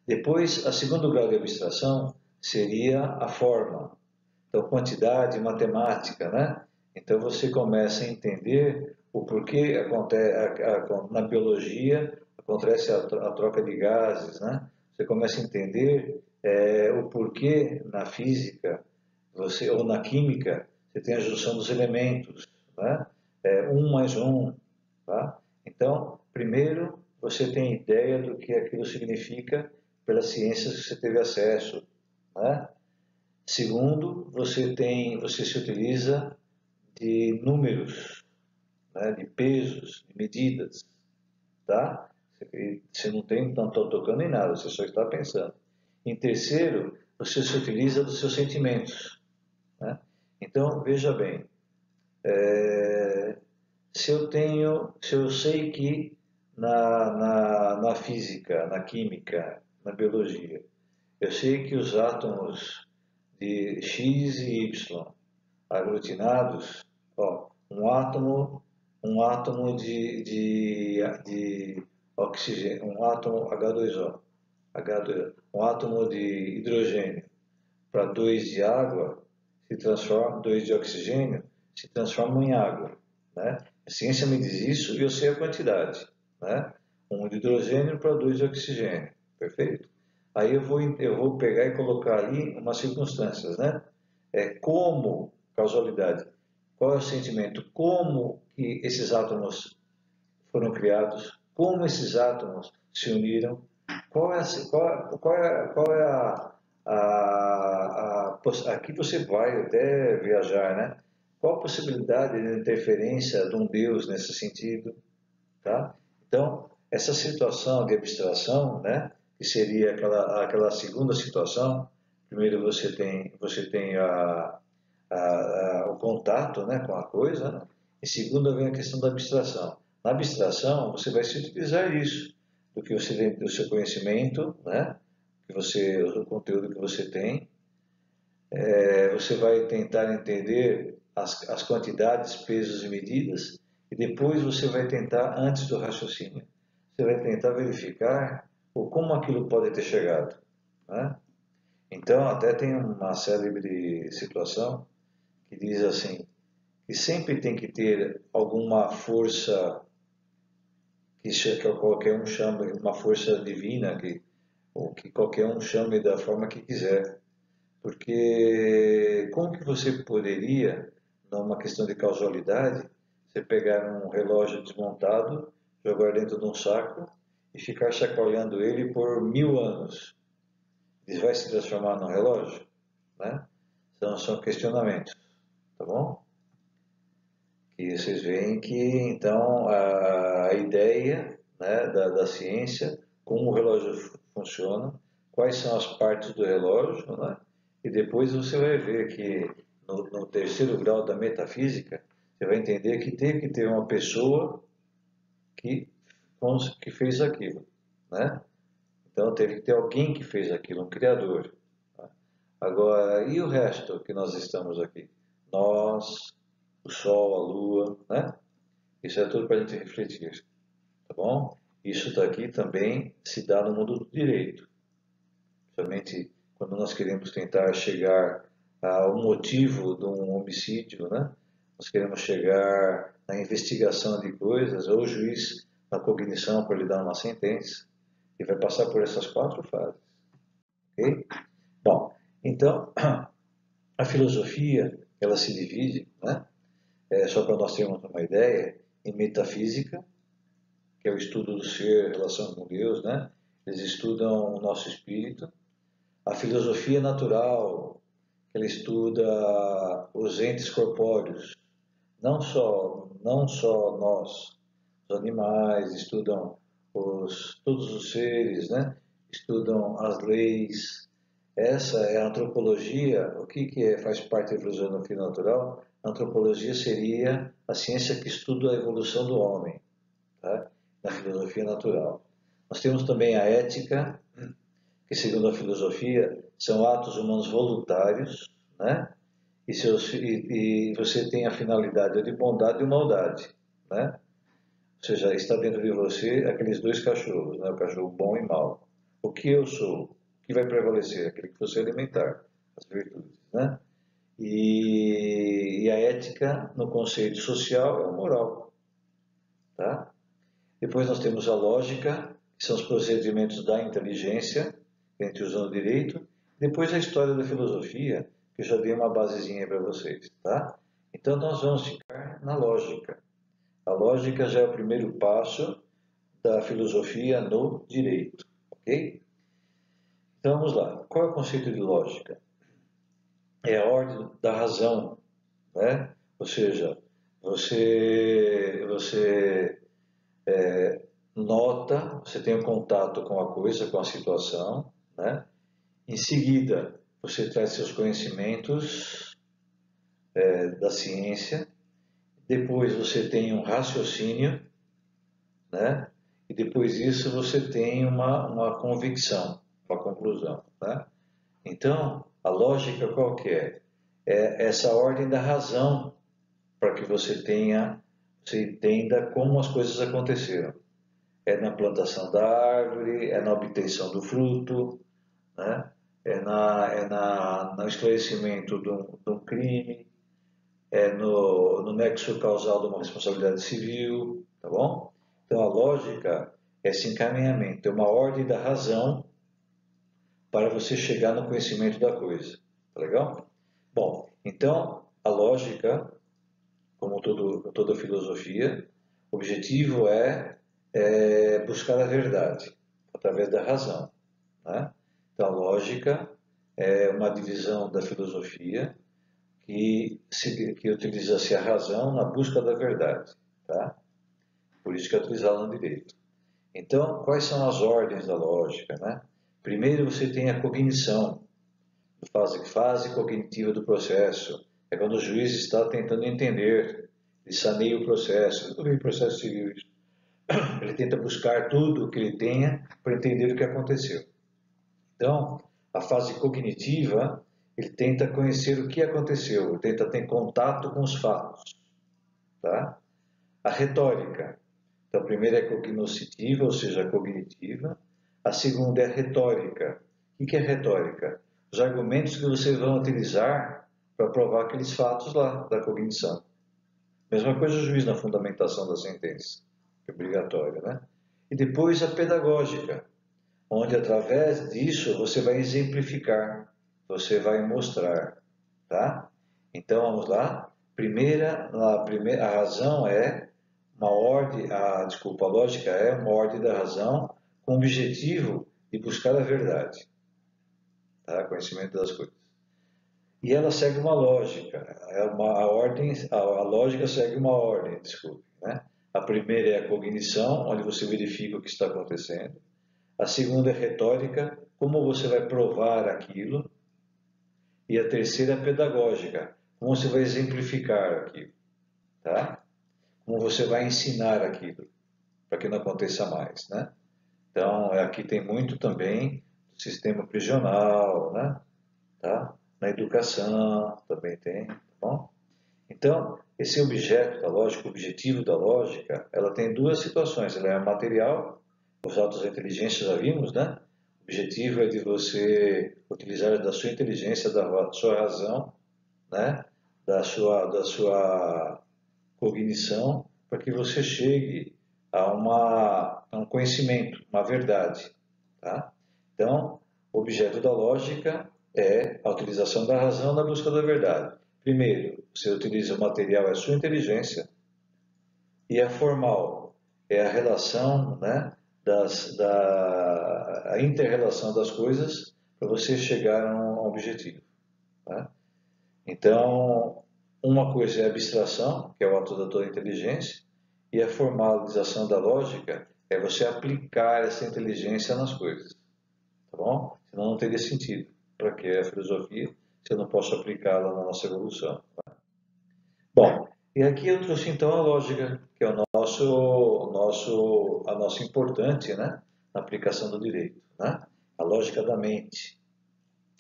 Speaker 1: Depois, a segundo grau de abstração seria a forma. Então, quantidade, matemática, né? Então, você começa a entender o porquê na biologia acontece a troca de gases, né? Você começa a entender o porquê na física, ou na química, você tem a junção dos elementos, né? Um mais um, tá? Então, primeiro, você tem ideia do que aquilo significa pelas ciências que você teve acesso, né? Segundo, você se utiliza de números, né, de pesos, de medidas, tá? Você não está tocando em nada, você só está pensando. Em terceiro, você se utiliza dos seus sentimentos, né? Então, veja bem, se eu sei que na física, na química, na biologia, eu sei que os átomos de X e Y aglutinados, ó, um átomo de oxigênio, um átomo H2O, Um átomo de hidrogênio para 2 de água, 2 de oxigênio, se transforma em água. Né? A ciência me diz isso e eu sei a quantidade. Né? 1 de hidrogênio para 2 de oxigênio. Perfeito? Aí eu vou pegar e colocar ali umas circunstâncias. Né? Como, causalidade, qual é o sentimento? Como que esses átomos foram criados? Como esses átomos se uniram? Qual é aqui você vai até viajar, né? Qual a possibilidade de interferência de um Deus nesse sentido, tá? Então, essa situação de abstração, né? Que seria aquela segunda situação. Primeiro você tem o contato, né, com a coisa, né? E segundo vem a questão da abstração. Na abstração, você vai se utilizar isso, do que você tem, do seu conhecimento, né? O conteúdo que você tem. Você vai tentar entender as quantidades, pesos e medidas, e depois você vai tentar, antes do raciocínio, você vai tentar verificar como aquilo pode ter chegado, né? Então, até tem uma célebre situação que diz assim, que sempre tem que ter alguma força que qualquer um chame, uma força divina, ou que qualquer um chame da forma que quiser. Porque como que você poderia, numa questão de causalidade, você pegar um relógio desmontado, jogar dentro de um saco e ficar chacoalhando ele por 1000 anos? Ele vai se transformar num relógio? Né? São questionamentos, tá bom? E vocês veem que, então, a ideia, né, da ciência, como o relógio funciona, quais são as partes do relógio, né? E depois você vai ver que, no terceiro grau da metafísica, você vai entender que tem que ter uma pessoa que, que fez aquilo, né? Então, teve que ter alguém que fez aquilo, um criador. Tá? Agora, e o resto que nós estamos aqui? Nós, o Sol, a Lua, né? Isso é tudo para a gente refletir, tá bom? Isso daqui também se dá no mundo do direito. Somente quando nós queremos tentar chegar ao motivo de um homicídio, né? Nós queremos chegar na investigação de coisas, ou o juiz na cognição para lhe dar uma sentença, e vai passar por essas 4 fases, ok? Bom, então, a filosofia, ela se divide, né? Só para nós termos uma ideia, em metafísica, que é o estudo do ser, a relação com Deus, né? Eles estudam o nosso espírito. A filosofia natural, que ela estuda os entes corpóreos, não só nós, os animais, estudam todos os seres, né? Estudam as leis. Essa é a antropologia. O que faz parte da filosofia natural? A antropologia seria a ciência que estuda a evolução do homem, tá? Na filosofia natural. Nós temos também a ética, que segundo a filosofia são atos humanos voluntários, né? E você tem a finalidade de bondade e maldade, né? Ou seja, está dentro de você aqueles 2 cachorros, né? O cachorro bom e mau. O que eu sou? O que vai prevalecer? Aquele que você alimentar, as virtudes, né? E a ética, no conceito social, é o moral, tá? Depois nós temos a lógica, que são os procedimentos da inteligência, que a gente usa no direito. Depois a história da filosofia, que eu já dei uma basezinha para vocês, tá? Então nós vamos ficar na lógica. A lógica já é o primeiro passo da filosofia no direito, ok? Então vamos lá. Qual é o conceito de lógica? É a ordem da razão, né? Ou seja, você nota, você tem um contato com a coisa, com a situação, né? Em seguida, você traz seus conhecimentos da ciência, depois você tem um raciocínio, né? E depois disso você tem uma convicção, uma conclusão, tá? Então, a lógica qual que é? É essa ordem da razão para que você entenda como as coisas aconteceram. é na plantação da árvore, é na obtenção do fruto, né? No esclarecimento de um crime, é no nexo causal de uma responsabilidade civil, tá bom? Então a lógica é esse encaminhamento, é uma ordem da razão para você chegar no conhecimento da coisa, tá legal? Bom, então a lógica, como toda filosofia, o objetivo é buscar a verdade através da razão, né? Então a lógica é uma divisão da filosofia que utiliza-se a razão na busca da verdade, tá? Por isso que é utilizado no direito. Então, quais são as ordens da lógica, né? Primeiro você tem a cognição, fase cognitiva do processo. É quando o juiz está tentando entender, ele saneia o processo, tudo em processo civil. Ele tenta buscar tudo o que ele tenha para entender o que aconteceu. Então, a fase cognitiva, ele tenta conhecer o que aconteceu, ele tenta ter contato com os fatos, tá? A retórica, então a primeira é cognoscitiva, ou seja, cognitiva. A segunda é retórica. O que é retórica? Os argumentos que vocês vão utilizar para provar aqueles fatos lá da cognição. Mesma coisa o juiz na fundamentação da sentença, que é obrigatório, né? E depois a pedagógica, onde através disso você vai exemplificar, você vai mostrar, tá? Então vamos lá. A razão é uma ordem, a lógica é uma ordem da razão com o objetivo de buscar a verdade, tá? Conhecimento das coisas. E ela segue uma lógica, a lógica segue uma ordem, desculpe, né? A primeira é a cognição, onde você verifica o que está acontecendo. A segunda é retórica, como você vai provar aquilo. E a terceira é pedagógica, como você vai exemplificar aquilo, tá? Como você vai ensinar aquilo, para que não aconteça mais, né? Então, aqui tem muito também do sistema prisional, né? Tá? Na educação também tem, tá bom? Então, esse objeto da lógica, o objetivo da lógica, ela tem duas situações. Ela é material, os autos da inteligência já vimos, né? O objetivo é de você utilizar da sua inteligência, da sua razão, né? Da sua cognição, para que você chegue a um conhecimento, uma verdade, tá? Então, o objeto da lógica é a utilização da razão na busca da verdade. Primeiro, você utiliza o material, é a sua inteligência, e a formal é a relação, né, a inter-relação das coisas para você chegar a um objetivo. Tá? Então, uma coisa é a abstração, que é o ato da tua inteligência, e a formalização da lógica é você aplicar essa inteligência nas coisas. Tá bom? Senão não teria sentido. Para que a filosofia se eu não posso aplicá-la na nossa evolução? Bom, e aqui eu trouxe então a lógica, que é a nossa importante, né, na aplicação do direito, né? A lógica da mente.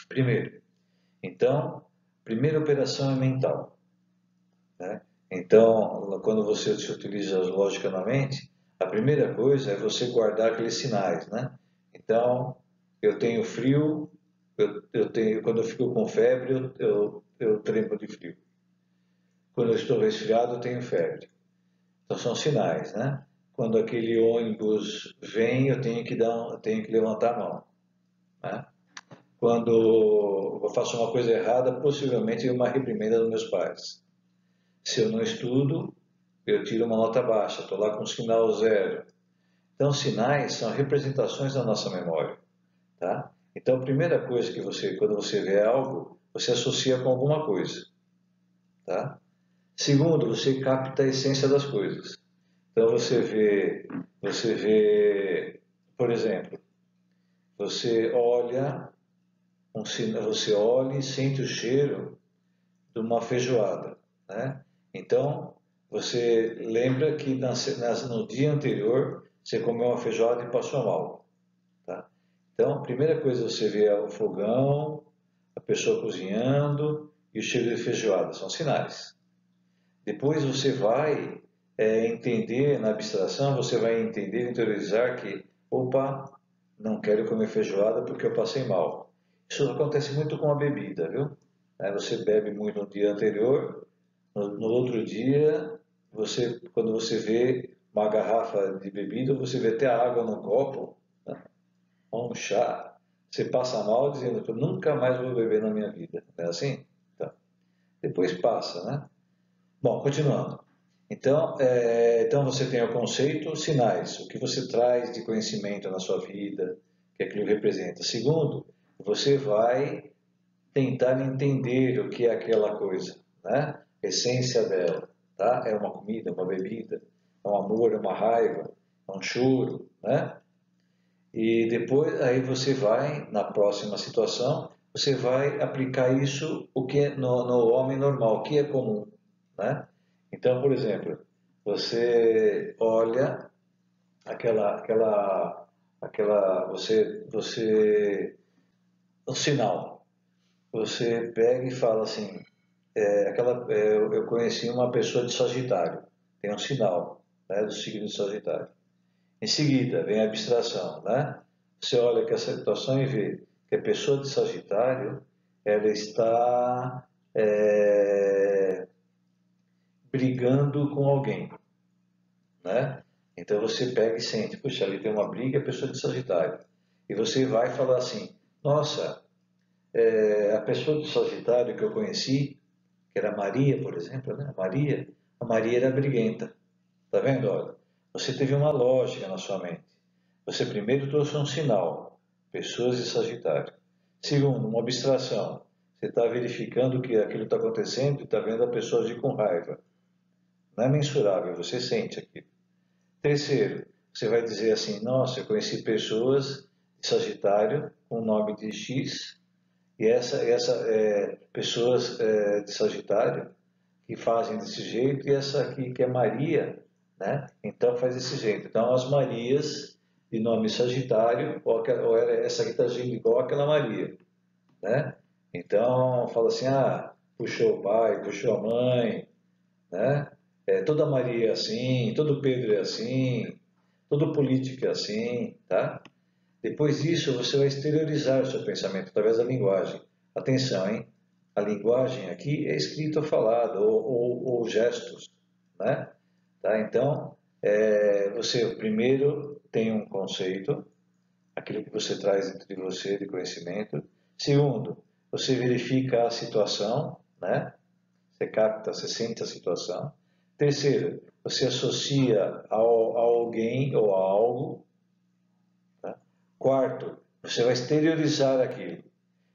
Speaker 1: Primeiro, então, primeira operação é mental, né? Então, quando você se utiliza a lógica na mente, a primeira coisa é você guardar aqueles sinais, né? Então, eu tenho frio, quando eu fico com febre, eu tremo de frio. Quando eu estou resfriado, eu tenho febre. Então são sinais, né? Quando aquele ônibus vem, eu tenho que levantar a mão, né? Quando eu faço uma coisa errada, possivelmente uma reprimenda dos meus pais. Se eu não estudo, eu tiro uma nota baixa, estou lá com um sinal zero. Então, sinais são representações da nossa memória, tá? Então, a primeira coisa quando você vê algo, você associa com alguma coisa, tá? Segundo, você capta a essência das coisas. Então, por exemplo, você olha e sente o cheiro de uma feijoada, né? Então, você lembra que no dia anterior você comeu uma feijoada e passou mal, tá? Então, a primeira coisa você vê é o fogão, a pessoa cozinhando e o cheiro de feijoada, são sinais. Depois você vai entender na abstração, você vai entender, interiorizar que, opa, não quero comer feijoada porque eu passei mal. Isso acontece muito com a bebida, viu? Você bebe muito no dia anterior, no outro dia, quando você vê uma garrafa de bebida, você vê até a água no copo, né? Ou um chá, você passa mal dizendo que eu nunca mais vou beber na minha vida. Não é assim? Então, depois passa, né? Bom, continuando. Então você tem o conceito, sinais, o que você traz de conhecimento na sua vida, que aquilo representa. Segundo, você vai tentar entender o que é aquela coisa, né? A essência dela, tá? É uma comida, uma bebida, é um amor, é uma raiva, é um choro, né? E depois aí você vai, na próxima situação, você vai aplicar isso o que é no homem normal, o que é comum, né? Então, por exemplo, você olha um sinal. Você pega e fala assim, eu conheci uma pessoa de Sagitário, tem um sinal, né, do signo de Sagitário. Em seguida, vem a abstração, né? Você olha que essa situação e vê que a pessoa de Sagitário, ela está brigando com alguém, né? Então você pega e sente, puxa, ali tem uma briga, a pessoa de Sagitário. E você vai falar assim, nossa, a pessoa de Sagitário que eu conheci, que era a Maria, por exemplo, né? A Maria era briguenta. Tá vendo? Olha, você teve uma lógica na sua mente. Você primeiro trouxe um sinal, pessoas de Sagitário. Segundo, uma abstração. Você está verificando que aquilo está acontecendo e está vendo a pessoa agir com raiva. Não é mensurável, você sente aquilo. Terceiro, você vai dizer assim, nossa, eu conheci pessoas de Sagitário com o nome de X e pessoas de Sagitário que fazem desse jeito e essa aqui que é Maria, né? Então faz desse jeito. Então as Marias de nome Sagitário, ou era essa aqui está agindo igual aquela Maria, né? Então fala assim, puxou o pai, puxou a mãe, né? Toda Maria é assim, todo Pedro é assim, todo político é assim, tá? Depois disso, você vai exteriorizar o seu pensamento através da linguagem. Atenção, hein? A linguagem aqui é escrita ou falada, ou gestos, né? Tá? Então, você primeiro tem um conceito, aquilo que você traz dentro de você de conhecimento. Segundo, você verifica a situação, né? Você capta, você sente a situação. Terceiro, você associa a alguém ou a algo. Tá? Quarto, você vai exteriorizar aquilo.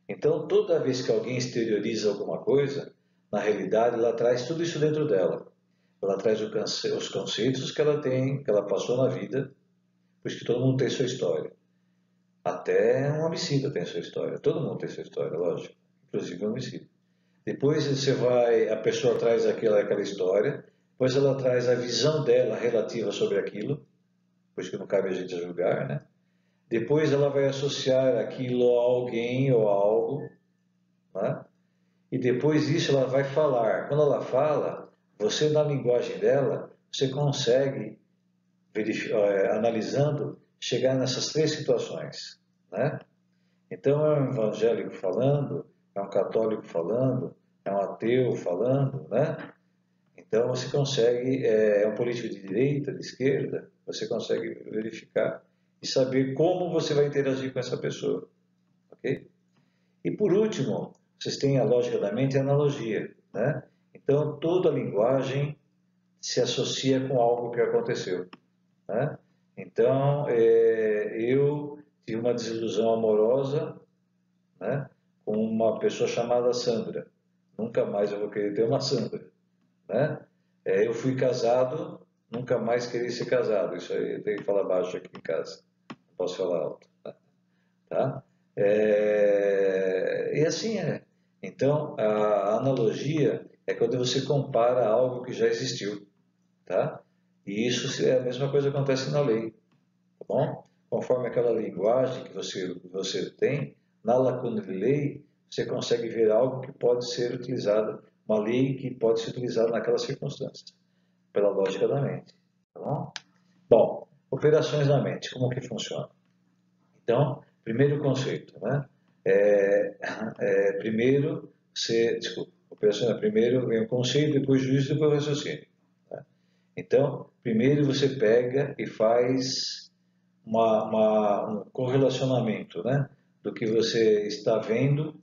Speaker 1: Então, toda vez que alguém exterioriza alguma coisa, na realidade, ela traz tudo isso dentro dela. Ela traz os conceitos que ela tem, que ela passou na vida, por isso que todo mundo tem sua história. Até um homicida tem sua história. Todo mundo tem sua história, lógico. Inclusive um homicida. Depois a pessoa traz aquela história, depois ela traz a visão dela relativa sobre aquilo, por isso que não cabe a gente julgar, né? Depois ela vai associar aquilo a alguém ou a algo, né? E depois disso ela vai falar. Quando ela fala, você na linguagem dela, você consegue, analisando, chegar nessas três situações, né? Então é um evangélico falando, é um católico falando, é um ateu falando, né? Então você consegue, um político de direita, de esquerda, você consegue verificar e saber como você vai interagir com essa pessoa, ok? E por último, vocês têm a lógica da mente e a analogia, né? Então toda a linguagem se associa com algo que aconteceu, né? Então eu tive uma desilusão amorosa, né? Com uma pessoa chamada Sandra. Nunca mais eu vou querer ter uma Sandra, né? Eu fui casado, nunca mais queria ser casado. Isso aí eu tenho que falar baixo aqui em casa. Não posso falar alto, tá? E assim é. Então, a analogia é quando você compara algo que já existiu, tá? E isso é a mesma coisa que acontece na lei, tá bom? Conforme aquela linguagem que você tem, na lacuna de lei, você consegue ver algo que pode ser utilizado, uma lei que pode ser utilizada naquelas circunstâncias. pela lógica da mente. Tá bom? Bom, operações da mente, como que funciona? Então, primeiro conceito, né? Primeiro, primeiro vem o conceito, depois o juízo, depois o raciocínio. Né? Então, primeiro você pega e faz um correlacionamento, né? Do que você está vendo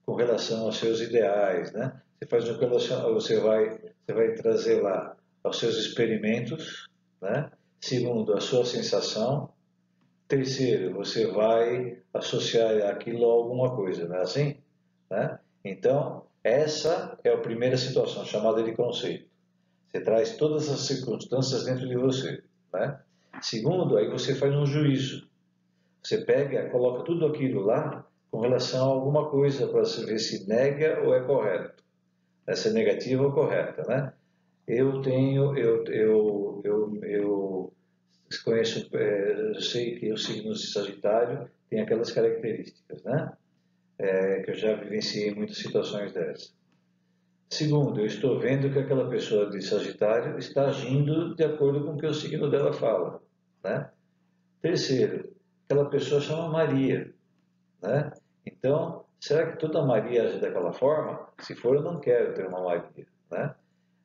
Speaker 1: com relação aos seus ideais, né? Você faz um correlacionamento, você vai trazer lá aos seus experimentos, né? Segundo, a sua sensação. Terceiro, você vai associar aquilo a alguma coisa, não é assim? Né? Então, essa é a primeira situação, chamada de conceito. Você traz todas as circunstâncias dentro de você. Né? Segundo, aí você faz um juízo. Você pega, coloca tudo aquilo lá com relação a alguma coisa para ver se nega ou é correto. Se é negativa ou correta, né? Eu conheço, eu sei que o signo de Sagitário tem aquelas características, né? Que eu já vivenciei muitas situações dessas. Segundo, eu estou vendo que aquela pessoa de Sagitário está agindo de acordo com o que o signo dela fala, né? Terceiro, aquela pessoa chama Maria, né? Então, será que toda Maria age daquela forma? Se for, eu não quero ter uma Maria, né?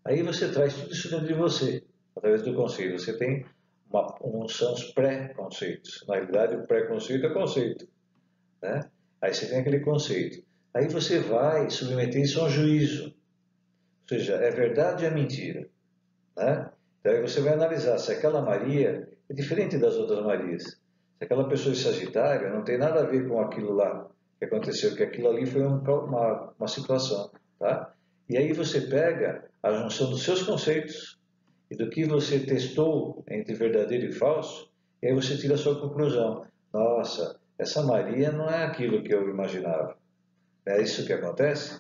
Speaker 1: Aí você traz tudo isso dentro de você, através do conceito. Você tem são os pré-conceitos. Na realidade, o pré-conceito é conceito, né? Aí você tem aquele conceito. Aí você vai submeter isso a um juízo. Ou seja, é verdade ou é mentira, né? Então aí você vai analisar se aquela Maria é diferente das outras Marias. Se aquela pessoa de Sagitário não tem nada a ver com aquilo lá que aconteceu, que aquilo ali foi uma situação, tá? E aí você pega a junção dos seus conceitos e do que você testou entre verdadeiro e falso, e aí você tira a sua conclusão. Nossa, essa Maria não é aquilo que eu imaginava. É isso que acontece?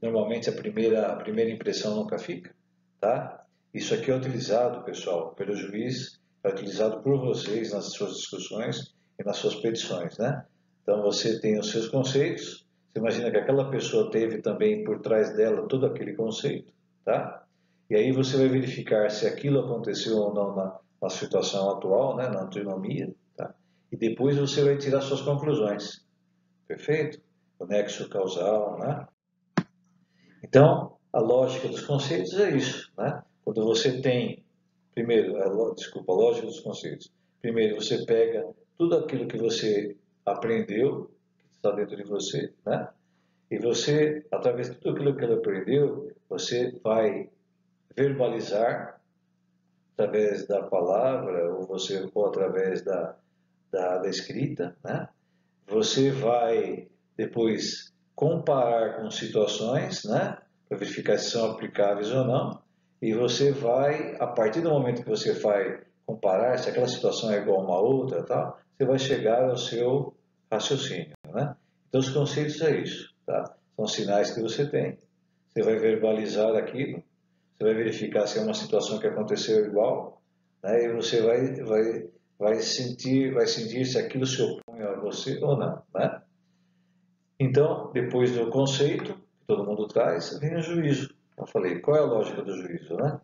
Speaker 1: Normalmente a primeira impressão nunca fica, tá? Isso aqui é utilizado, pessoal, pelo juiz, é utilizado por vocês nas suas discussões e nas suas petições, né? Então você tem os seus conceitos, você imagina que aquela pessoa teve também por trás dela todo aquele conceito, tá? E aí você vai verificar se aquilo aconteceu ou não na situação atual, né, na antinomia, tá? E depois você vai tirar suas conclusões, perfeito? O nexo causal, né? Então, a lógica dos conceitos é isso, né? Quando você tem, primeiro, a lógica dos conceitos. Primeiro, você pega tudo aquilo que você aprendeu, que está dentro de você, né? E você, através de tudo aquilo que ele aprendeu, você vai verbalizar através da palavra ou através da escrita, né? Você vai depois comparar com situações, né? Para verificar se são aplicáveis ou não. E você vai, a partir do momento que você vai comparar, se aquela situação é igual a uma outra, tal, você vai chegar ao seu raciocínio, né? Então, os conceitos é isso, tá? São sinais que você tem. Você vai verbalizar aquilo, você vai verificar se é uma situação que aconteceu igual, né? E você vai sentir se aquilo se opõe a você ou não, né? Então, depois do conceito, que todo mundo traz, vem o juízo. Eu falei, qual é a lógica do juízo, né?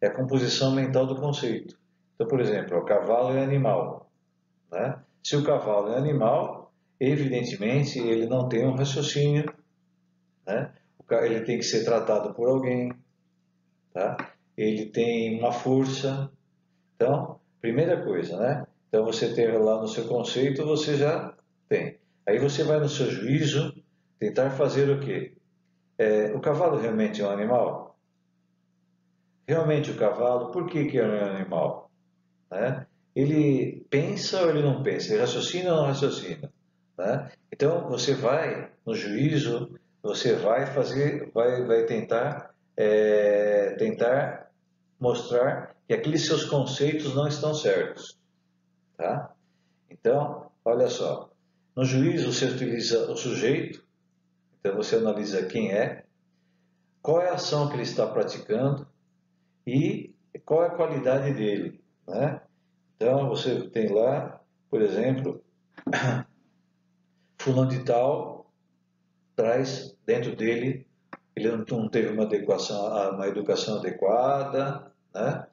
Speaker 1: É a composição mental do conceito. Então, por exemplo, o cavalo é animal, né? Se o cavalo é animal, evidentemente ele não tem um raciocínio, né? Ele tem que ser tratado por alguém, tá? Ele tem uma força. Então, primeira coisa, né? Então você tem lá no seu conceito, você já tem. Aí você vai no seu juízo tentar fazer o quê? O cavalo realmente é um animal? Realmente o cavalo, por que é um animal? Né? Ele pensa ou ele não pensa? Ele raciocina ou não raciocina? Né? Então você vai no juízo, você vai fazer, vai tentar mostrar que aqueles seus conceitos não estão certos, tá? Então, olha só, no juízo você utiliza o sujeito, então você analisa quem é, qual é a ação que ele está praticando e qual é a qualidade dele, né? Então você tem lá, por exemplo, fulano de tal traz dentro dele, ele não teve uma educação adequada, né?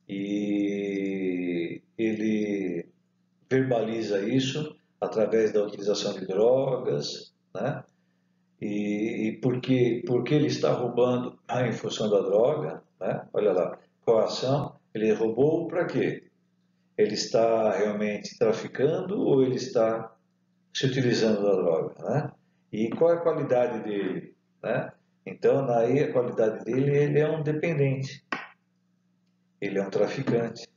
Speaker 1: E ele verbaliza isso através da utilização de drogas, né? E porque ele está roubando em função da droga, né? Olha lá, qual a ação? Ele roubou para quê? Ele está realmente traficando ou ele está se utilizando da droga, né? E qual é a qualidade dele, né? Então, aí a qualidade dele, ele é um dependente, ele é um traficante.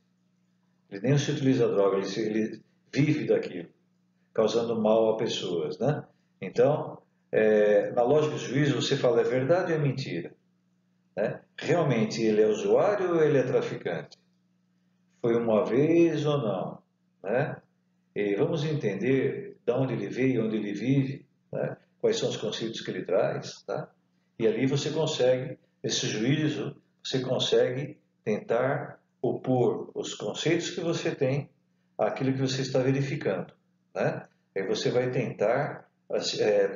Speaker 1: Ele nem se utiliza a droga, ele vive daquilo, causando mal a pessoas, né? Então, na lógica do juízo, você fala é verdade ou é mentira, né? Realmente ele é usuário ou ele é traficante? Foi uma vez ou não, né? E vamos entender de onde ele veio, onde ele vive, né? Quais são os conceitos que ele traz, tá? E ali você consegue, nesse juízo, você consegue tentar opor os conceitos que você tem àquilo que você está verificando, né? Aí você vai tentar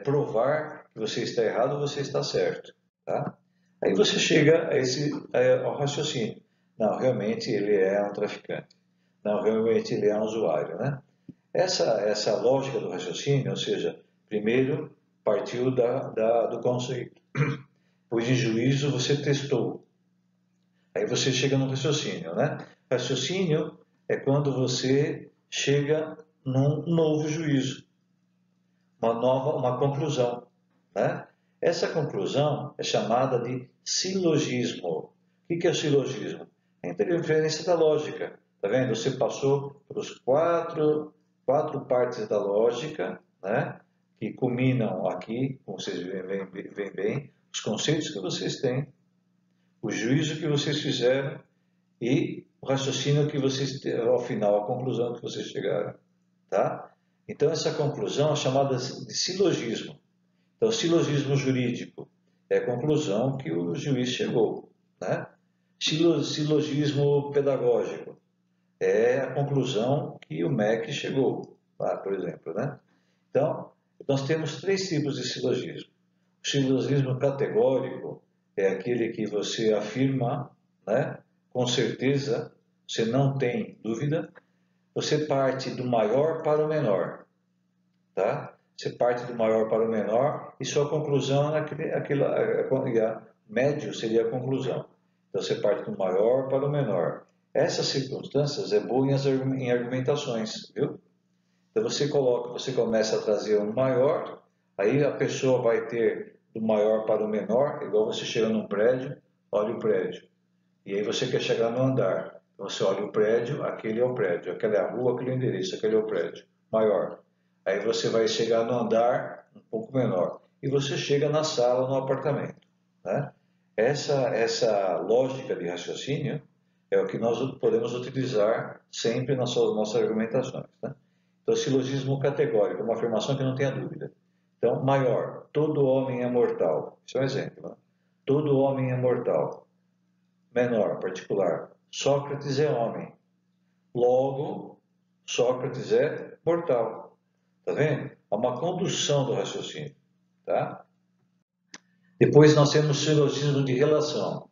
Speaker 1: provar que você está errado ou você está certo, tá? Aí você chega ao raciocínio. Não, realmente ele é um traficante. Não, realmente ele é um usuário, né? Essa lógica do raciocínio, ou seja, primeiro partiu do conceito, pois em juízo você testou. Aí você chega no raciocínio, né? Raciocínio é quando você chega num novo juízo, uma conclusão, né? Essa conclusão é chamada de silogismo. O que é o silogismo? É a interferência da lógica. Tá vendo? Você passou pelos quatro partes da lógica, né? Que culminam aqui, como vocês veem bem, os conceitos que vocês têm, o juízo que vocês fizeram e o raciocínio que vocês, ao final, a conclusão que vocês chegaram, tá? Então, essa conclusão é chamada de silogismo. Então, silogismo jurídico é a conclusão que o juiz chegou, né? Silogismo pedagógico é a conclusão que o MEC chegou, tá? Por exemplo, né? Então, nós temos três tipos de silogismo. O silogismo categórico é aquele que você afirma, né? Com certeza, você não tem dúvida, você parte do maior para o menor, tá? Você parte do maior para o menor e sua conclusão é médio seria a conclusão. Então você parte do maior para o menor. Essas circunstâncias é boa em argumentações, viu? Então você começa a trazer um maior, aí a pessoa vai ter do maior para o menor, igual você chega num prédio, olha o prédio. E aí você quer chegar no andar. Então você olha o prédio, aquele é o prédio, aquela é a rua, aquele é o endereço, aquele é o prédio, maior. Aí você vai chegar no andar um pouco menor. E você chega na sala, no apartamento, né? Essa lógica de raciocínio é o que nós podemos utilizar sempre nas nossas argumentações, né? Então, silogismo categórico, uma afirmação que não tenha dúvida. Então, maior, todo homem é mortal. Isso é um exemplo, né? Todo homem é mortal. Menor, particular, Sócrates é homem. Logo, Sócrates é mortal. Tá vendo? Há uma condução do raciocínio, tá? Depois nós temos o silogismo de relação.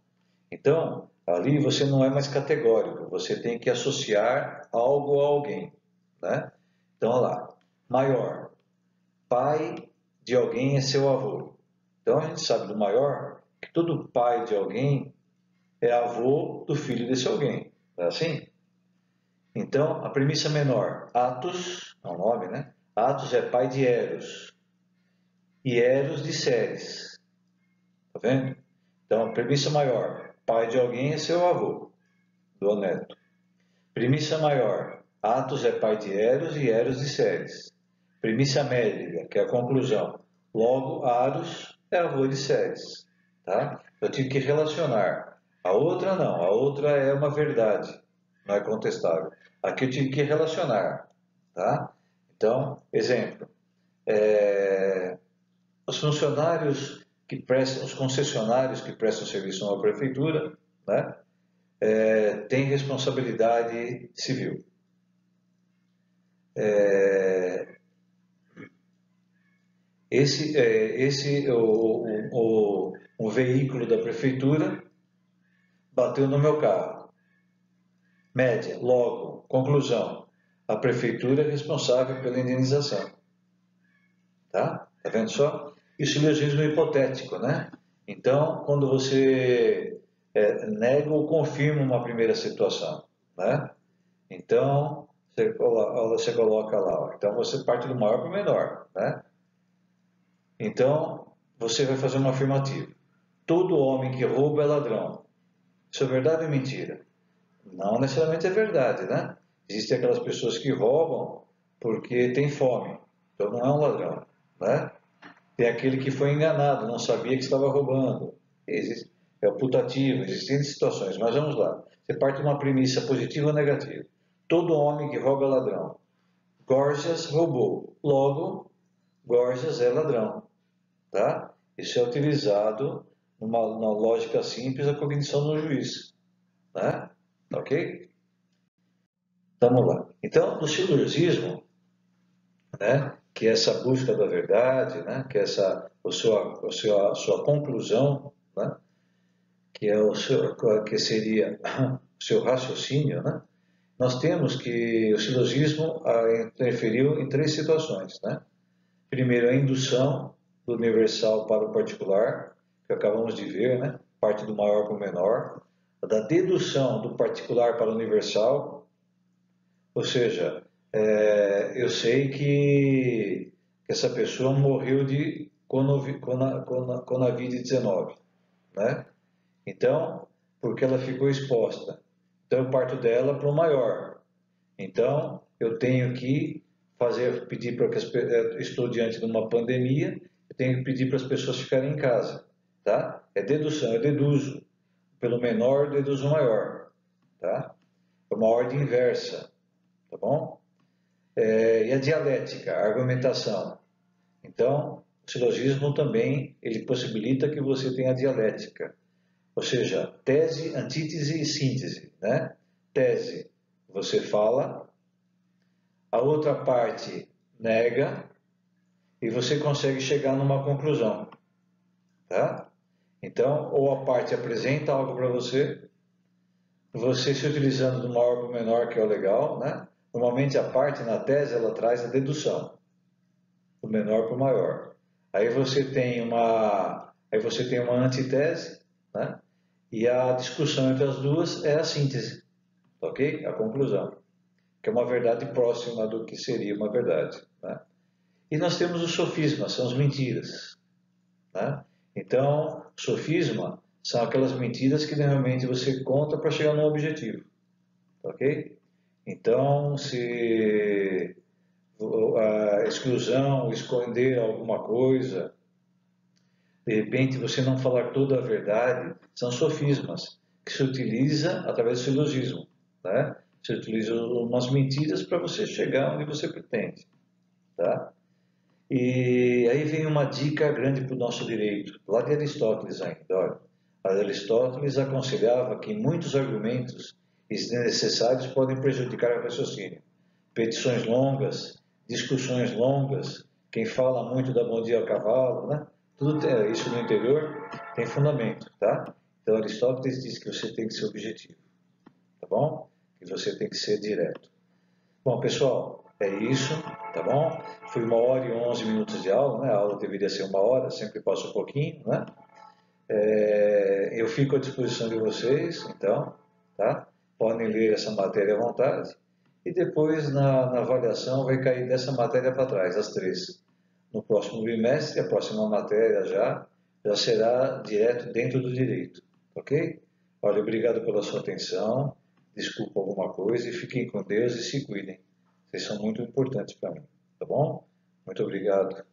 Speaker 1: Então, ali você não é mais categórico, você tem que associar algo a alguém, né? Então, olha lá, maior, pai de alguém é seu avô. Então, a gente sabe do maior que todo pai de alguém é avô do filho desse alguém, não é assim? Então, a premissa menor, Atos, é o nome, né? Atos é pai de Eros, e Eros de Ceres, tá vendo? Então, premissa maior, pai de alguém é seu avô, do neto. Premissa maior, Atos é pai de Eros e Eros de Ceres. Premissa média, que é a conclusão, logo Aros é avô de Ceres, tá? Eu tive que relacionar. A outra não, a outra é uma verdade, não é contestável. Aqui eu tive que relacionar, tá? Então, exemplo, os funcionários que prestam, os concessionários que prestam serviço na prefeitura, né, têm responsabilidade civil. Esse o veículo da prefeitura, bateu no meu carro. Média, logo, conclusão. A prefeitura é responsável pela indenização. Tá? Tá vendo só? Isso é silogismo hipotético, né? Então, quando você nega ou confirma uma primeira situação, né? Então, você coloca lá, ó. Então você parte do maior para o menor, né? Então, você vai fazer uma afirmativa. Todo homem que rouba é ladrão. Isso é verdade ou mentira? Não necessariamente é verdade, né? Existem aquelas pessoas que roubam porque tem fome. Então não é um ladrão, né? Tem aquele que foi enganado, não sabia que estava roubando. É o putativo, existem situações, mas vamos lá. Você parte de uma premissa positiva ou negativa. Todo homem que rouba é ladrão. Gorgias roubou. Logo, Gorgias é ladrão. Tá? Isso é utilizado numa lógica simples da cognição do juiz. Né? Ok? Vamos lá. Então, no silogismo, né, que é essa busca da verdade, né, que é a sua conclusão, né, que, que seria o seu raciocínio, né, nós temos que o silogismo interferiu em três situações. Né? Primeiro, a indução do universal para o particular, que acabamos de ver, né, parte do maior para o menor. A da dedução do particular para o universal, ou seja, eu sei que essa pessoa morreu de Covid-19, né? Então, porque ela ficou exposta. Então, eu parto dela para o maior. Então, eu tenho que pedir para que estou diante de uma pandemia, eu tenho que pedir para as pessoas ficarem em casa, tá? É dedução, eu deduzo. Pelo menor, deduzo o maior, tá? É uma ordem inversa, tá bom? E a dialética, a argumentação. Então, o silogismo também, ele possibilita que você tenha dialética, ou seja, tese, antítese e síntese, né? Tese, você fala, a outra parte nega e você consegue chegar numa conclusão, tá? Então, ou a parte apresenta algo para você, você se utilizando do maior para o menor, que é o legal, né? Normalmente a parte na tese ela traz a dedução, do menor para o maior. Aí você tem uma antitese, né? E a discussão entre as duas é a síntese, ok? A conclusão, que é uma verdade próxima do que seria uma verdade, né? E nós temos os sofismas, são as mentiras, né? Então, sofisma são aquelas mentiras que normalmente você conta para chegar no objetivo, ok? Então, se a exclusão, esconder alguma coisa, de repente você não falar toda a verdade, são sofismas que se utiliza através do silogismo, né? Você utiliza umas mentiras para você chegar onde você pretende, tá? E aí vem uma dica grande para o nosso direito, lá de Aristóteles ainda. Olha, Aristóteles aconselhava que muitos argumentos desnecessários podem prejudicar o raciocínio. Petições longas, discussões longas, quem fala muito dá bom dia ao cavalo, né? Tudo isso no interior tem fundamento, tá? Então Aristóteles diz que você tem que ser objetivo, tá bom? Que você tem que ser direto. Bom, pessoal, é isso, tá bom? Foi 1h e 11 minutos de aula, né? A aula deveria ser 1 hora, sempre passa um pouquinho, né? Eu fico à disposição de vocês, então, tá? Podem ler essa matéria à vontade. E depois, na avaliação, vai cair dessa matéria para trás, as três. No próximo bimestre, a próxima matéria já será direto dentro do direito, ok? Olha, obrigado pela sua atenção, desculpa alguma coisa e fiquem com Deus e se cuidem. Vocês são muito importantes para mim, tá bom? Muito obrigado.